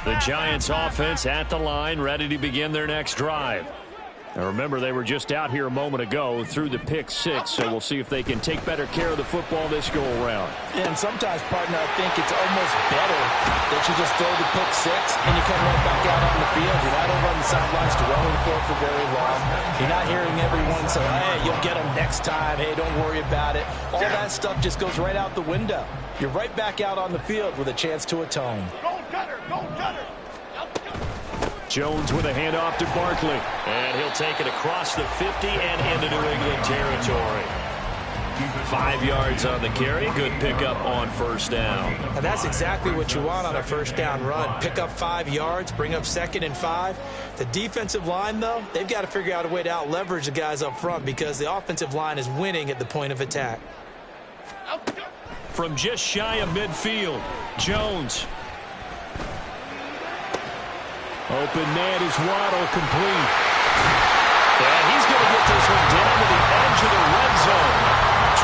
The Giants offense at the line, ready to begin their next drive. Now remember, they were just out here a moment ago through the pick 6, so we'll see if they can take better care of the football this go around. And sometimes, partner, I think it's almost better that you just throw the pick 6 and you come right back out on the field. You're not over on the sidelines dwelling the field for very long. You're not hearing everyone say, hey, you'll get them next time. Hey, don't worry about it. All that stuff just goes right out the window. You're right back out on the field with a chance to atone. Go Gunner, go Gunner. Jones with a handoff to Barkley. And he'll take it across the 50 and into New England territory. 5 yards on the carry. Good pickup on first down. And that's exactly what you want on a first down run. Pick up 5 yards, bring up 2nd and 5. The defensive line, though, they've got to figure out a way to out-leverage the guys up front because the offensive line is winning at the point of attack. From just shy of midfield, Jones. Open man is Waddle, complete. And he's going to get this one down to the edge of the red zone.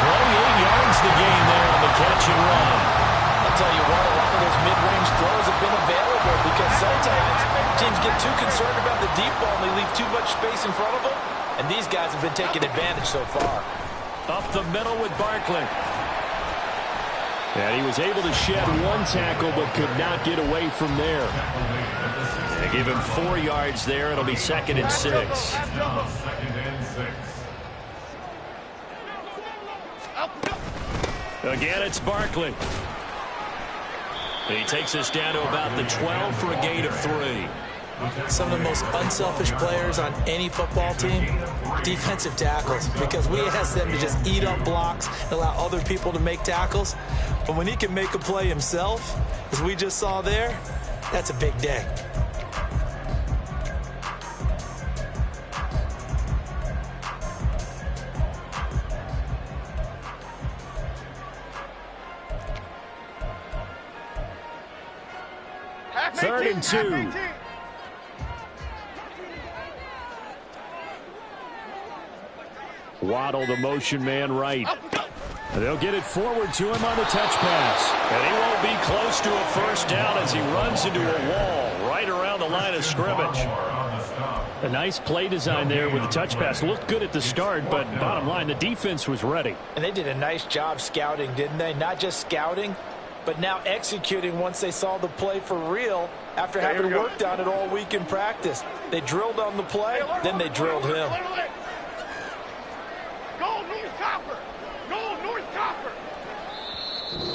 28 yards the gain there on the catch and run. I'll tell you what, a lot of those mid-range throws have been available because sometimes teams get too concerned about the deep ball and they leave too much space in front of them. And these guys have been taking advantage so far. Up the middle with Barkley. And he was able to shed 1 tackle but could not get away from there. They give him 4 yards there. It'll be 2nd and 6. Again, it's Barkley. He takes us down to about the 12 for a gain of 3. some of the most unselfish players on any football team? Defensive tackles, because we ask them to just eat up blocks and allow other people to make tackles. But when he can make a play himself, as we just saw there, that's a big day. Third and 2. Waddle, the motion man right. They'll get it forward to him on the touch pass. And he won't be close to a first down as he runs into a wall right around the line of scrimmage. A nice play design there with the touch pass. Looked good at the start, but bottom line, the defense was ready. And they did a nice job scouting, didn't they? Not just scouting, but now executing once they saw the play for real after having worked on it all week in practice. They drilled on the play, then they drilled him. Go North Copper! Go North Copper!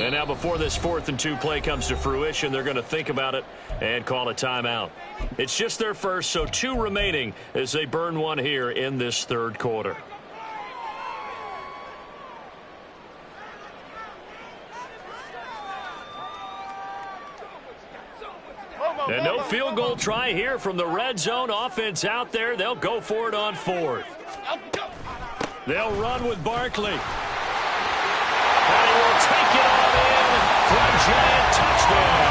And now before this 4th and 2 play comes to fruition, they're going to think about it and call a timeout. It's just their first, so 2 remaining as they burn one here in this third quarter. And no field goal try here from the red zone. Offense out there. They'll go for it on 4th. They'll run with Barkley. And he will take it all in for a giant touchdown.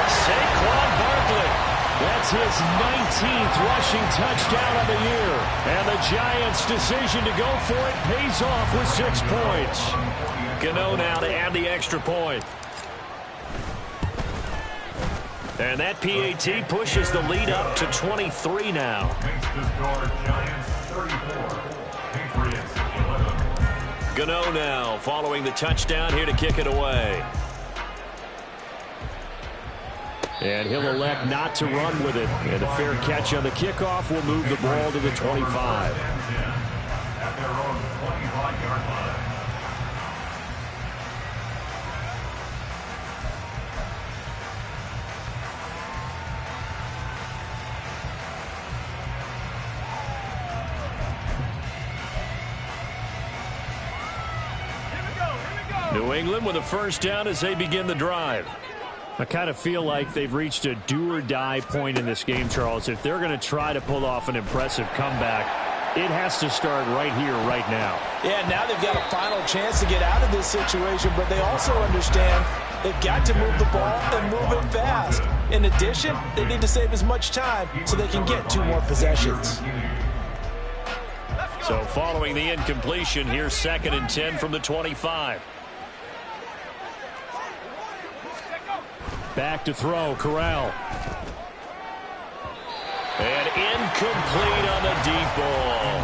Saquon Barkley. That's his 19th rushing touchdown of the year. And the Giants' decision to go for it pays off with 6 points. Gano now to add the extra point. And that PAT pushes the lead up to 23 now. Gano now following the touchdown here to kick it away. And he'll elect not to run with it. And a fair catch on the kickoff will move the ball to the 25. At their own 25-yard line. New England with a first down as they begin the drive. I kind of feel like they've reached a do-or-die point in this game, Charles. If they're going to try to pull off an impressive comeback, it has to start right here, right now. Yeah, now they've got a final chance to get out of this situation, but they also understand they've got to move the ball and move it fast. In addition, they need to save as much time so they can get 2 more possessions. So following the incompletion, here's 2nd and 10 from the 25. Back to throw, Corral. And incomplete on the deep ball.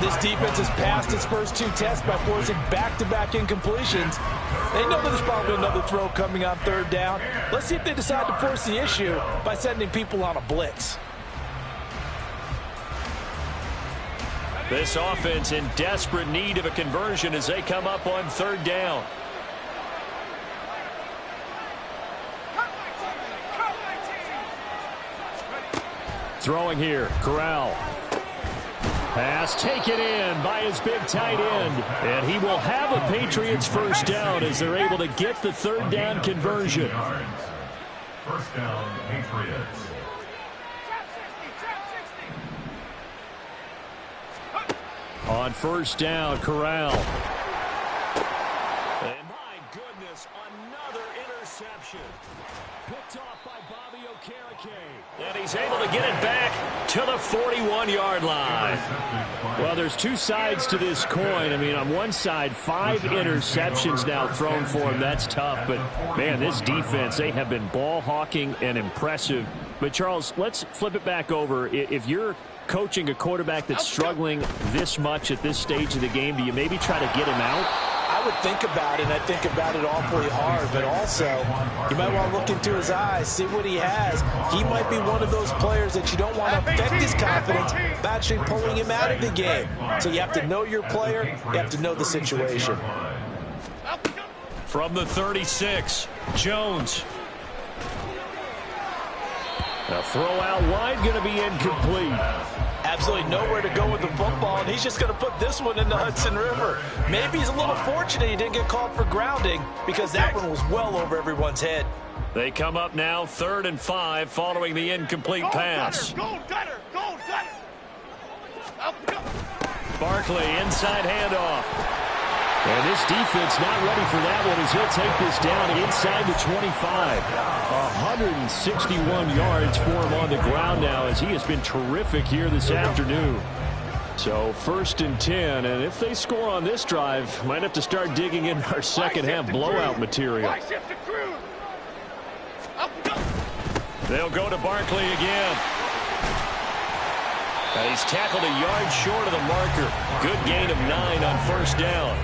This defense has passed its first 2 tests by forcing back-to-back incompletions. They know there's probably another throw coming on 3rd down. Let's see if they decide to force the issue by sending people on a blitz. This offense in desperate need of a conversion as they come up on 3rd down. Throwing here, Corral. Pass taken in by his big tight end. And he will have a Patriots first down as they're able to get the 3rd down conversion. First down, Patriots. On 1st down, Corral. And my goodness, another interception. Picked off by Bobby Okereke. And he's able to get it back to the 41-yard line. Well, there's 2 sides to this coin. I mean, on one side, 5 interceptions now thrown for him. That's tough. But, man, this defense, they have been ball hawking and impressive. But, Charles, let's flip it back over. If you're coaching a quarterback that's struggling this much at this stage of the game, do you maybe try to get him out? I would think about it, and I think about it awfully hard, but also you might want to look into his eyes, see what he has. He might be one of those players that you don't want to affect his confidence by actually pulling him out of the game. So you have to know your player, you have to know the situation. From the 36, Jones. The throw out wide going to be incomplete. Absolutely nowhere to go with the football, and he's just going to put this one in the Hudson River. Maybe he's a little fortunate he didn't get called for grounding because that one was well over everyone's head. They come up now 3rd and 5 following the incomplete pass. Go, Gunner! Go, Gunner! Barkley inside handoff. And this defense not ready for that one as he'll take this down inside the 25. 161 yards for him on the ground now as he has been terrific here this afternoon. So 1st and 10, and if they score on this drive, might have to start digging in our second half blowout material. They'll go to Barkley again. He's tackled a yard short of the marker. Good gain of 9 on 1st down.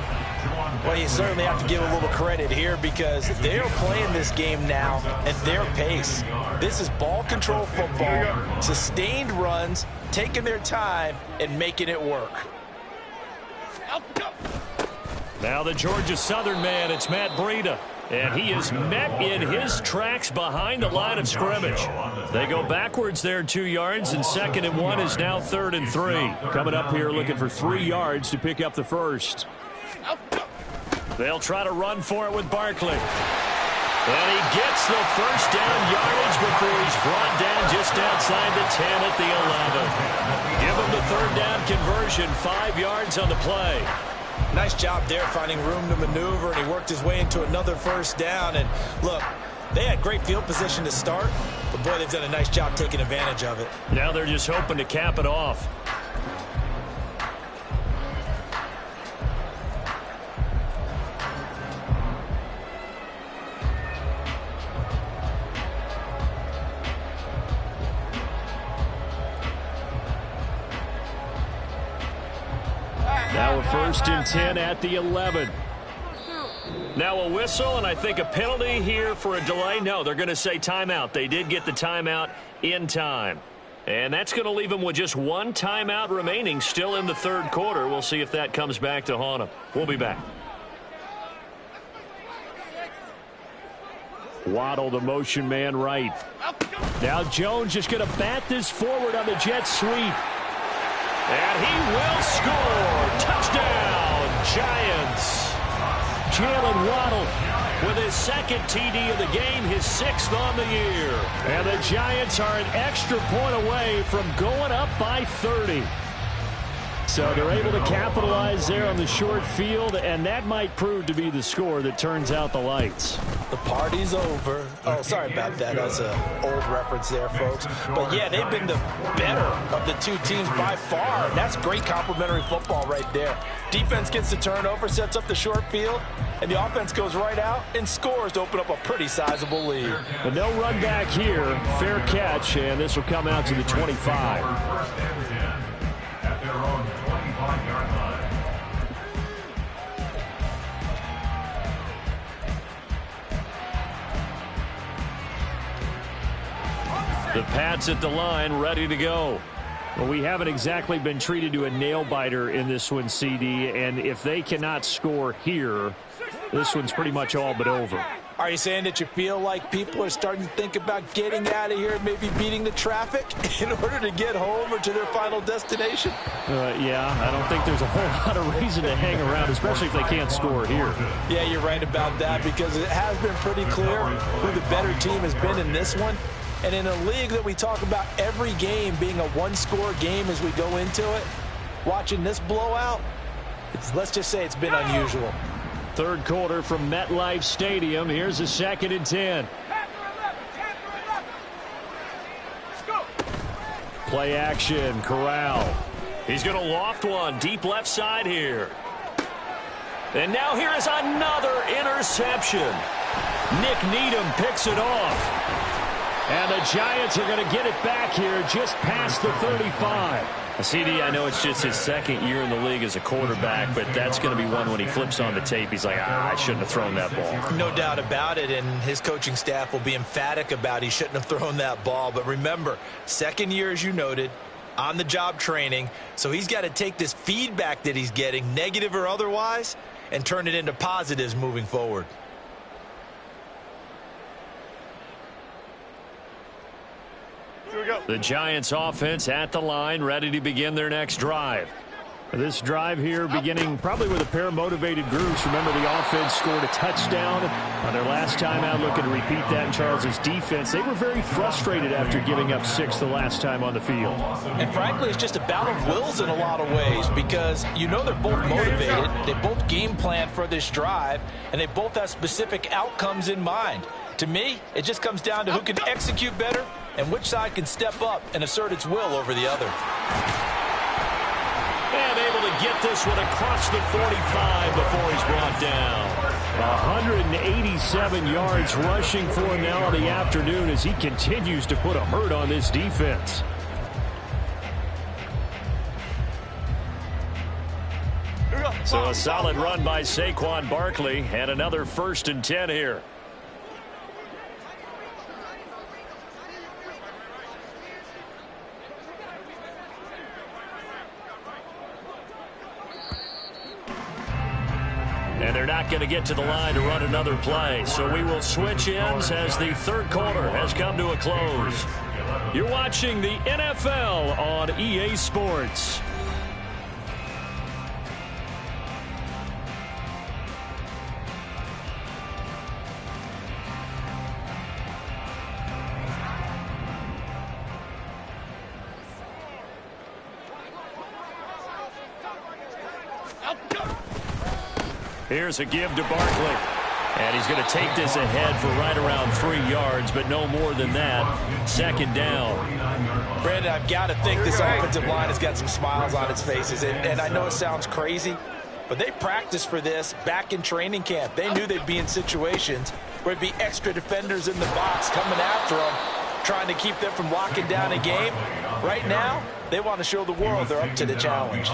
Well, you certainly have to give a little credit here because they are playing this game now at their pace. This is ball control football, sustained runs, taking their time, and making it work. Now the Georgia Southern man, it's Matt Breida. And he is met in his tracks behind the line of scrimmage. They go backwards there 2 yards, and 2nd and 1 is now 3rd and 3. Coming up here looking for 3 yards to pick up the first. They'll try to run for it with Barkley. And he gets the first down yardage before he's brought down just outside the 10 at the 11. Give him the 3rd down conversion, 5 yards on the play. Nice job there finding room to maneuver, and he worked his way into another 1st down. And look, they had great field position to start, but boy, they've done a nice job taking advantage of it. Now they're just hoping to cap it off. Now a 1st and 10 at the 11. Now a whistle, and I think a penalty here for a delay. No, they're going to say timeout. They did get the timeout in time. And that's going to leave them with just 1 timeout remaining still in the 3rd quarter. We'll see if that comes back to haunt them. We'll be back. Waddle, the motion man right. Now Jones just going to bat this forward on the jet sweep. And he will score. Touchdown, Giants. Jalen Waddle with his 2nd TD of the game, his 6th on the year. And the Giants are an extra point away from going up by 30. So they're able to capitalize there on the short field, and that might prove to be the score that turns out the lights. The party's over. Oh, sorry about that. That's an old reference there, folks. But, yeah, they've been the better of the 2 teams by far. That's great complimentary football right there. Defense gets the turnover, sets up the short field, and the offense goes right out and scores to open up a pretty sizable lead. But no run back here. Fair catch, and this will come out to the 25. At their own 25-yard line. The Pats at the line, ready to go. Well, we haven't exactly been treated to a nail-biter in this one, CD, and if they cannot score here, this one's pretty much all but over. Are you saying that you feel like people are starting to think about getting out of here and maybe beating the traffic in order to get home or to their final destination? Yeah, I don't think there's a whole lot of reason to hang around, especially if they can't score here. Yeah, you're right about that because it has been pretty clear who the better team has been in this one. And in a league that we talk about every game being a 1-score game as we go into it, watching this blowout, let's just say it's been unusual. 3rd quarter from MetLife Stadium. Here's a 2nd and 10. Play action, Corral. He's going to loft one deep left side here. And now here is another interception. Nick Needham picks it off. And the Giants are going to get it back here just past the 35. CD, I know it's just his 2nd year in the league as a quarterback, but that's going to be one when he flips on the tape. He's like, I shouldn't have thrown that ball. No doubt about it, and his coaching staff will be emphatic about he shouldn't have thrown that ball. But remember, 2nd year, as you noted, on-the-job training, so he's got to take this feedback that he's getting, negative or otherwise, and turn it into positives moving forward. Here we go. The Giants offense at the line, ready to begin their next drive. This drive here beginning probably with a pair of motivated groups. Remember, the offense scored a touchdown on their last time out, looking to repeat that in Charles' defense. They were very frustrated after giving up 6 the last time on the field. And frankly, it's just a battle of wills in a lot of ways because you know they're both motivated. They both game plan for this drive, and they both have specific outcomes in mind. To me, it just comes down to who can execute better and which side can step up and assert its will over the other. And able to get this one across the 45 before he's brought down. 187 yards rushing for him now in the afternoon as he continues to put a hurt on this defense. So a solid run by Saquon Barkley and another 1st and 10 here. And they're not going to get to the line to run another play. So we will switch ends as the 3rd quarter has come to a close. You're watching the NFL on EA Sports. Here's a give to Barkley. And he's going to take this ahead for right around 3 yards, but no more than that. 2nd down. Brandon, I've got to think this offensive line has got some smiles on its faces. And I know it sounds crazy, but they practiced for this back in training camp. They knew they'd be in situations where it'd be extra defenders in the box coming after them, trying to keep them from locking down a game. Right now, they want to show the world they're up to the challenge.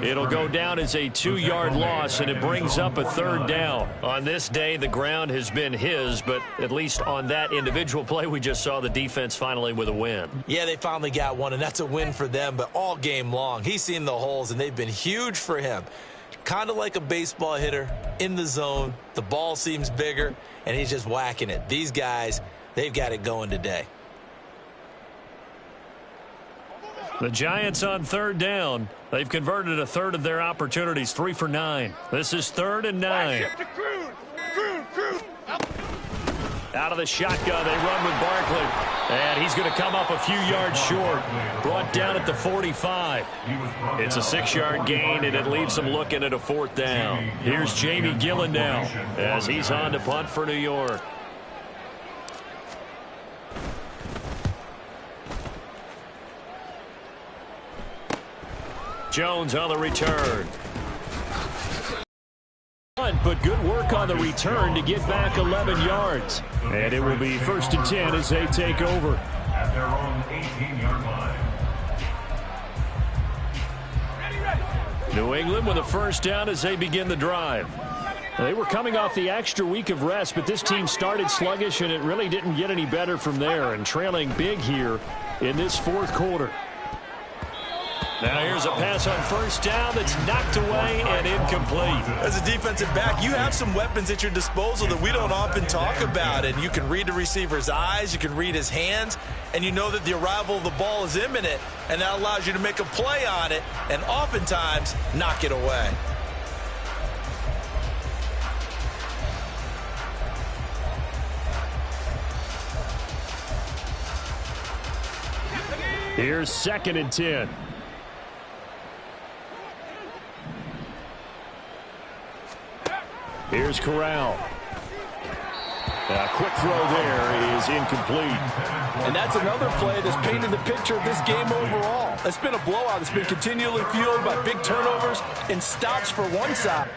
It'll go down as a 2-yard loss, and it brings up a 3rd down. On this day, the ground has been his, but at least on that individual play, we just saw the defense finally with a win. Yeah, they finally got one, and that's a win for them, but all game long, he's seen the holes, and they've been huge for him. Kind of like a baseball hitter in the zone. The ball seems bigger, and he's just whacking it. These guys, they've got it going today. The Giants on 3rd down. They've converted a 1/3 of their opportunities, 3 for 9. This is 3rd and 9. Out of the shotgun, they run with Barkley. And he's going to come up a few yards short. Brought down at the 45. It's a 6-yard gain, and it leaves them looking at a 4th down. Here's Jamie Gillen now as he's on to punt for New York. Jones on the return. But good work on the return to get back 11 yards. And it will be 1st and 10 as they take over. At their own 18-yard line. New England with a 1st down as they begin the drive. They were coming off the extra week of rest, but this team started sluggish, and it really didn't get any better from there, and trailing big here in this 4th quarter. Now here's a pass on 1st down that's knocked away and incomplete. As a defensive back, you have some weapons at your disposal that we don't often talk about. And you can read the receiver's eyes, you can read his hands, and you know that the arrival of the ball is imminent, and that allows you to make a play on it and oftentimes knock it away. Here's 2nd and 10. Here's Corral. A quick throw there is incomplete. And that's another play that's painted the picture of this game overall. It's been a blowout. It's been continually fueled by big turnovers and stops for one side.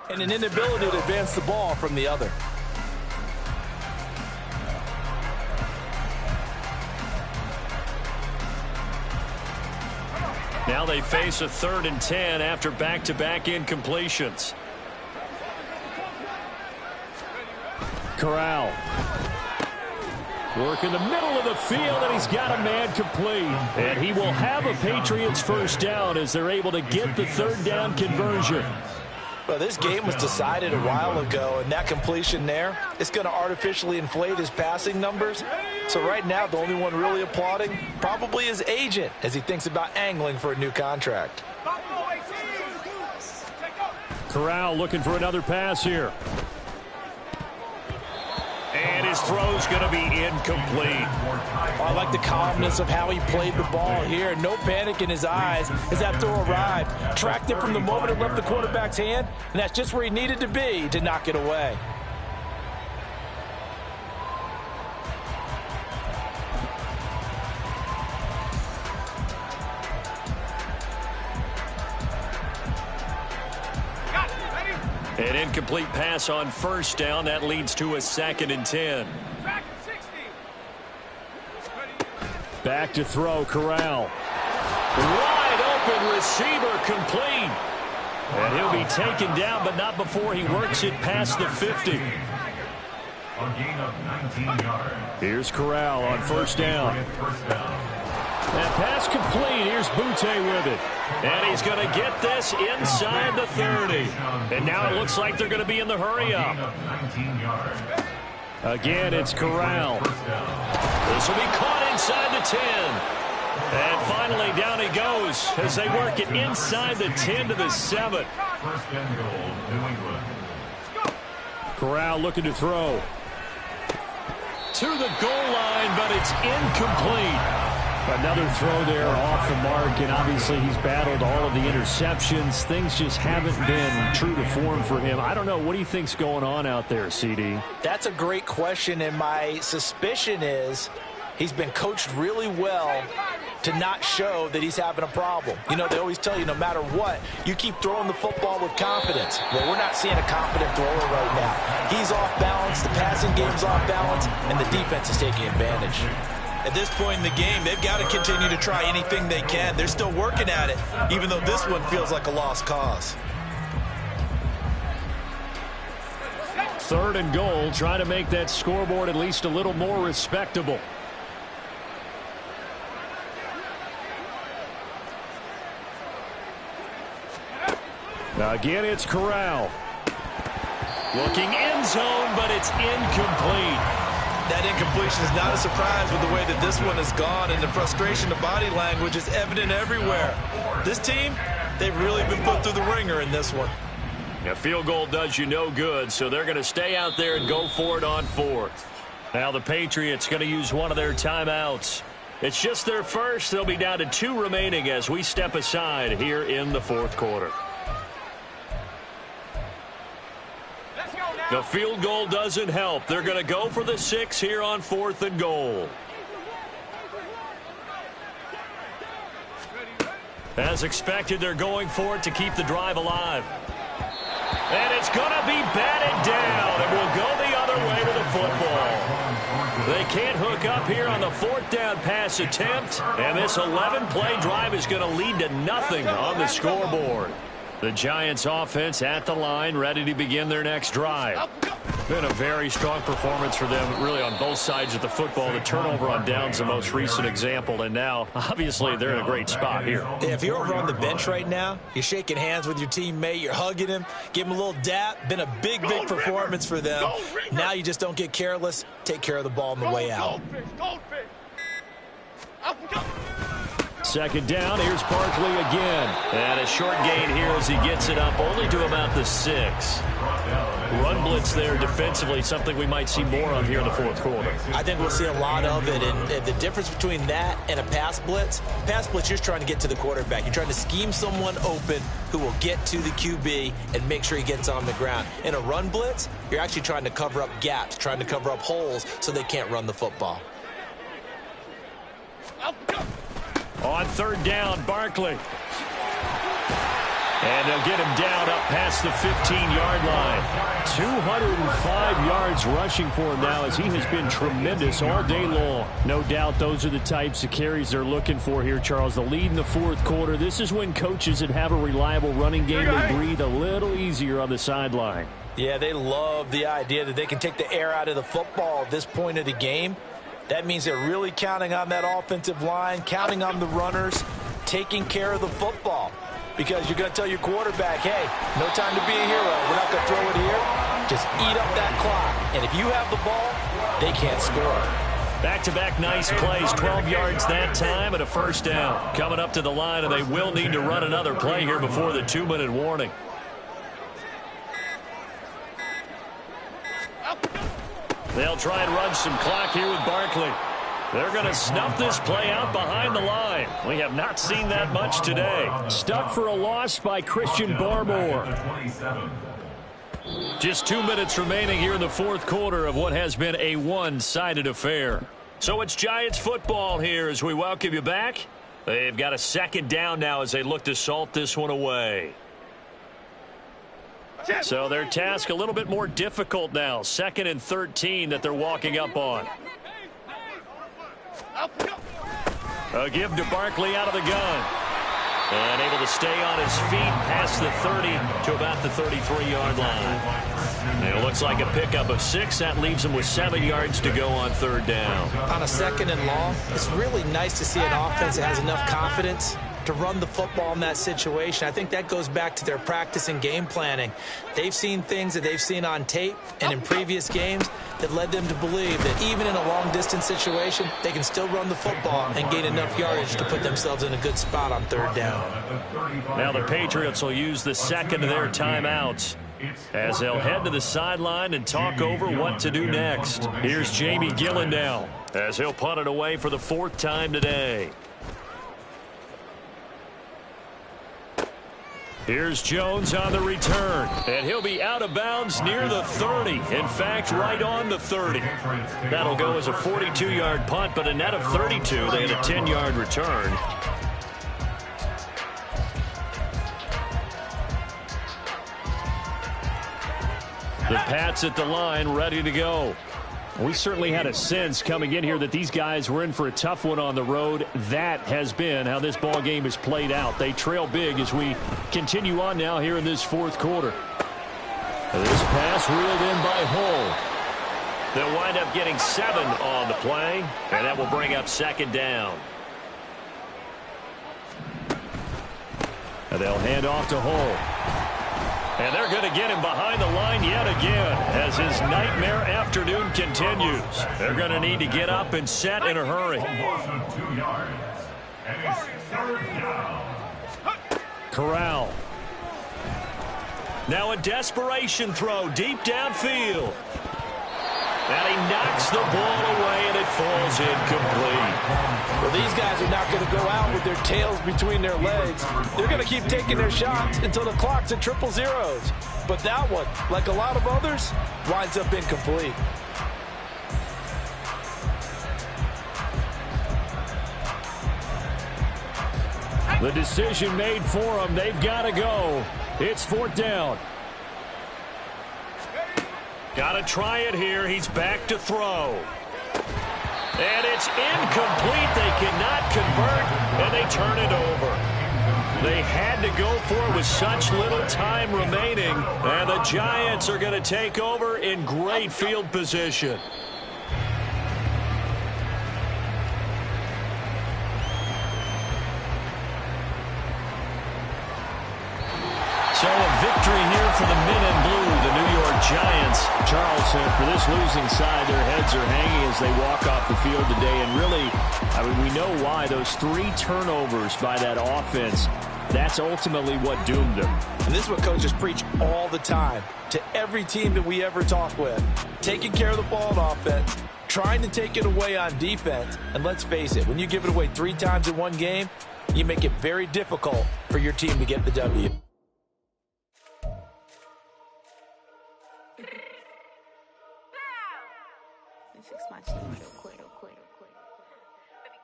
and an inability to advance the ball from the other. Now they face a 3rd and 10 after back-to-back incompletions. Corral. Work in the middle of the field, and he's got a man complete. And he will have a Patriots first down as they're able to get the 3rd down conversion. Well, this game was decided a while ago, and that completion there is going to artificially inflate his passing numbers. So right now, the only one really applauding probably his agent as he thinks about angling for a new contract. Corral looking for another pass here. And his throw's going to be incomplete. I like the calmness of how he played the ball here. No panic in his eyes as that throw arrived. Tracked it from the moment it left the quarterback's hand, and that's just where he needed to be to knock it away. An incomplete pass on first down. That leads to a 2nd and 10. Back to throw, Corral. Wide open receiver complete. And he'll be taken down, but not before he works it past the 50. A gain of 19 yards. Here's Corral on first down. And pass complete. Here's Butte with it. And he's going to get this inside the 30. And now it looks like they're going to be in the hurry up. Again, it's Corral. This will be caught inside the 10. And finally, down he goes as they work it inside the 10 to the 7. First and goal, New England. Corral looking to throw. To the goal line, but it's incomplete. Another throw there off the mark, and obviously he's battled all of the interceptions. Things just haven't been true to form for him. I don't know. What do you think's going on out there, CD? That's a great question, and my suspicion is he's been coached really well to not show that he's having a problem. You know, they always tell you no matter what, you keep throwing the football with confidence. Well, we're not seeing a confident thrower right now. He's off balance, the passing game's off balance, and the defense is taking advantage. At this point in the game, they've got to continue to try anything they can. They're still working at it, even though this one feels like a lost cause. 3rd and goal, trying to make that scoreboard at least a little more respectable. Now again, it's Corral. Looking end zone, but it's incomplete. That incompletion is not a surprise with the way that this one has gone, and the frustration of body language is evident everywhere. This team, they've really been put through the ringer in this one. A field goal does you no good, so they're going to stay out there and go for it on 4th. Now the Patriots going to use one of their timeouts. It's just their first. They'll be down to 2 remaining as we step aside here in the 4th quarter. The field goal doesn't help. They're going to go for the 6 here on 4th and goal. As expected, they're going for it to keep the drive alive. And it's going to be batted down, and we'll go the other way with the football. They can't hook up here on the 4th down pass attempt, and this 11-play drive is going to lead to nothing on the scoreboard. The Giants offense at the line, ready to begin their next drive. Been a very strong performance for them, really, on both sides of the football. The turnover on down's the most recent example, and now, obviously, they're in a great spot here. Yeah, if you're over on the bench right now, you're shaking hands with your teammate, you're hugging him, give him a little dap. Been a big performance for them. Now you just don't get careless. Take care of the ball on the way out. Second down, here's Barkley again. And a short gain here as he gets it up only to about the 6. Run blitz there defensively, something we might see more of here in the 4th quarter. I think we'll see a lot of it, and the difference between that and a pass blitz, you're just trying to get to the quarterback. You're trying to scheme someone open who will get to the QB and make sure he gets on the ground. In a run blitz, you're actually trying to cover up gaps, trying to cover up holes so they can't run the football. On 3rd down, Barkley. And they'll get him down up past the 15-yard line. 205 yards rushing for him now as he has been tremendous all day long. No doubt those are the types of carries they're looking for here, Charles. The lead in the fourth quarter. This is when coaches that have a reliable running game, they breathe a little easier on the sideline. Yeah, they love the idea that they can take the air out of the football at this point of the game. That means they're really counting on that offensive line, counting on the runners, taking care of the football. Because you're going to tell your quarterback, hey, no time to be a hero. We're not going to throw it here. Just eat up that clock. And if you have the ball, they can't score. Back-to-back nice plays, 12 yards that time and a first down. Coming up to the line, and they will need to run another play here before the 2-minute warning. They'll try and run some clock here with Barkley. They're going to snuff this play out behind the line. We have not seen that much today. Stuck for a loss by Christian Barmore. Just 2 minutes remaining here in the fourth quarter of what has been a one-sided affair. So it's Giants football here as we welcome you back. They've got a second down now as they look to salt this one away. So their task a little bit more difficult now. 2nd and 13 that they're walking up on. A give to Barkley out of the gun. And able to stay on his feet past the 30 to about the 33-yard line. And it looks like a pickup of 6. That leaves him with 7 yards to go on third down. On a 2nd and long, it's really nice to see an offense that has enough confidence to run the football in that situation. I think that goes back to their practice and game planning. They've seen things that they've seen on tape and in previous games that led them to believe that even in a long-distance situation, they can still run the football and gain enough yardage to put themselves in a good spot on third down. Now the Patriots will use the second of their timeouts as they'll head to the sideline and talk over what to do next. Here's Jamie Gillen now as he'll punt it away for the 4th time today. Here's Jones on the return, and he'll be out of bounds near the 30. In fact, right on the 30. That'll go as a 42-yard punt, but a net of 32. They had a 10-yard return. The Pats at the line, ready to go. We certainly had a sense coming in here that these guys were in for a tough one on the road. That has been how this ball game has played out. They trail big as we continue on now here in this fourth quarter. This pass reeled in by Hull. They'll wind up getting 7 on the play, and that will bring up 2nd down. And they'll hand off to Hull. And they're going to get him behind the line yet again as his nightmare afternoon continues. They're going to need to get up and set in a hurry. Corral. Now a desperation throw deep downfield. And he knocks the ball away, and it falls incomplete. Well, these guys are not going to go out with their tails between their legs. They're going to keep taking their shots until the clock's at 000. But that one, like a lot of others, winds up incomplete. The decision made for them. They've got to go. It's 4th down. Got to try it here. He's back to throw. And it's incomplete. They cannot convert, and they turn it over. They had to go for it with such little time remaining, and the Giants are going to take over in great field position. So a victory here for the men in blue, the New York Giants. Charles, for this losing side, their heads are hanging as they walk off the field today. And really, I mean, we know why. Those 3 turnovers by that offense, that's ultimately what doomed them. And this is what coaches preach all the time to every team that we ever talk with. Taking care of the ball on offense, trying to take it away on defense. And let's face it, when you give it away 3 times in one game, you make it very difficult for your team to get the W. Fix my team real quick. Baby,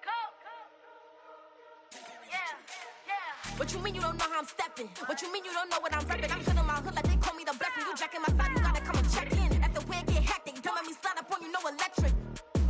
go. Yeah. What you mean you don't know how I'm stepping. What you mean you don't know what I'm repping? I'm good in my hood like they call me the blessing. You jacking my side, you gotta come and check in. That's the way it get hectic. Don't make me slide up on you, no electric.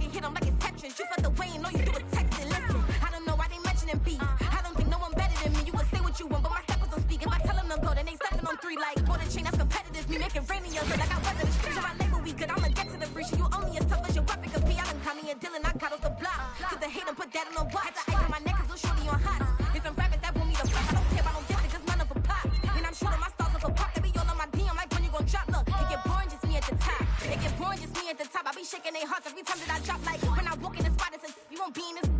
You hit them like it's Tetris. You felt the way and all you do is text it. Listen, I don't know why they mentioning beef. I don't think no one better than me. You would say what you want, but my steppers don't speak. If I tell them to go, then they stepping on 3 like more than chain. That's competitive. Me making rain in your hood like I weather the streets. My label we good. I'ma get to the breach. You only as tough as your weapon could be. I done caught me a Dylan. I got off the block. Cause the hate and put that on the watch. Had the ice on my neck cause little shorty on hot. There's some rappers that want me to fuck. I don't care about no diss, cause none of them pop. And I'm shooting my stars off a pop. They be all on my DM like when you gon' drop. Look, it get boring just me at the top. It get boring just me at the top. I be shaking their hearts every time that I drop. Like when I walk in the spot, it's a, you won't be in this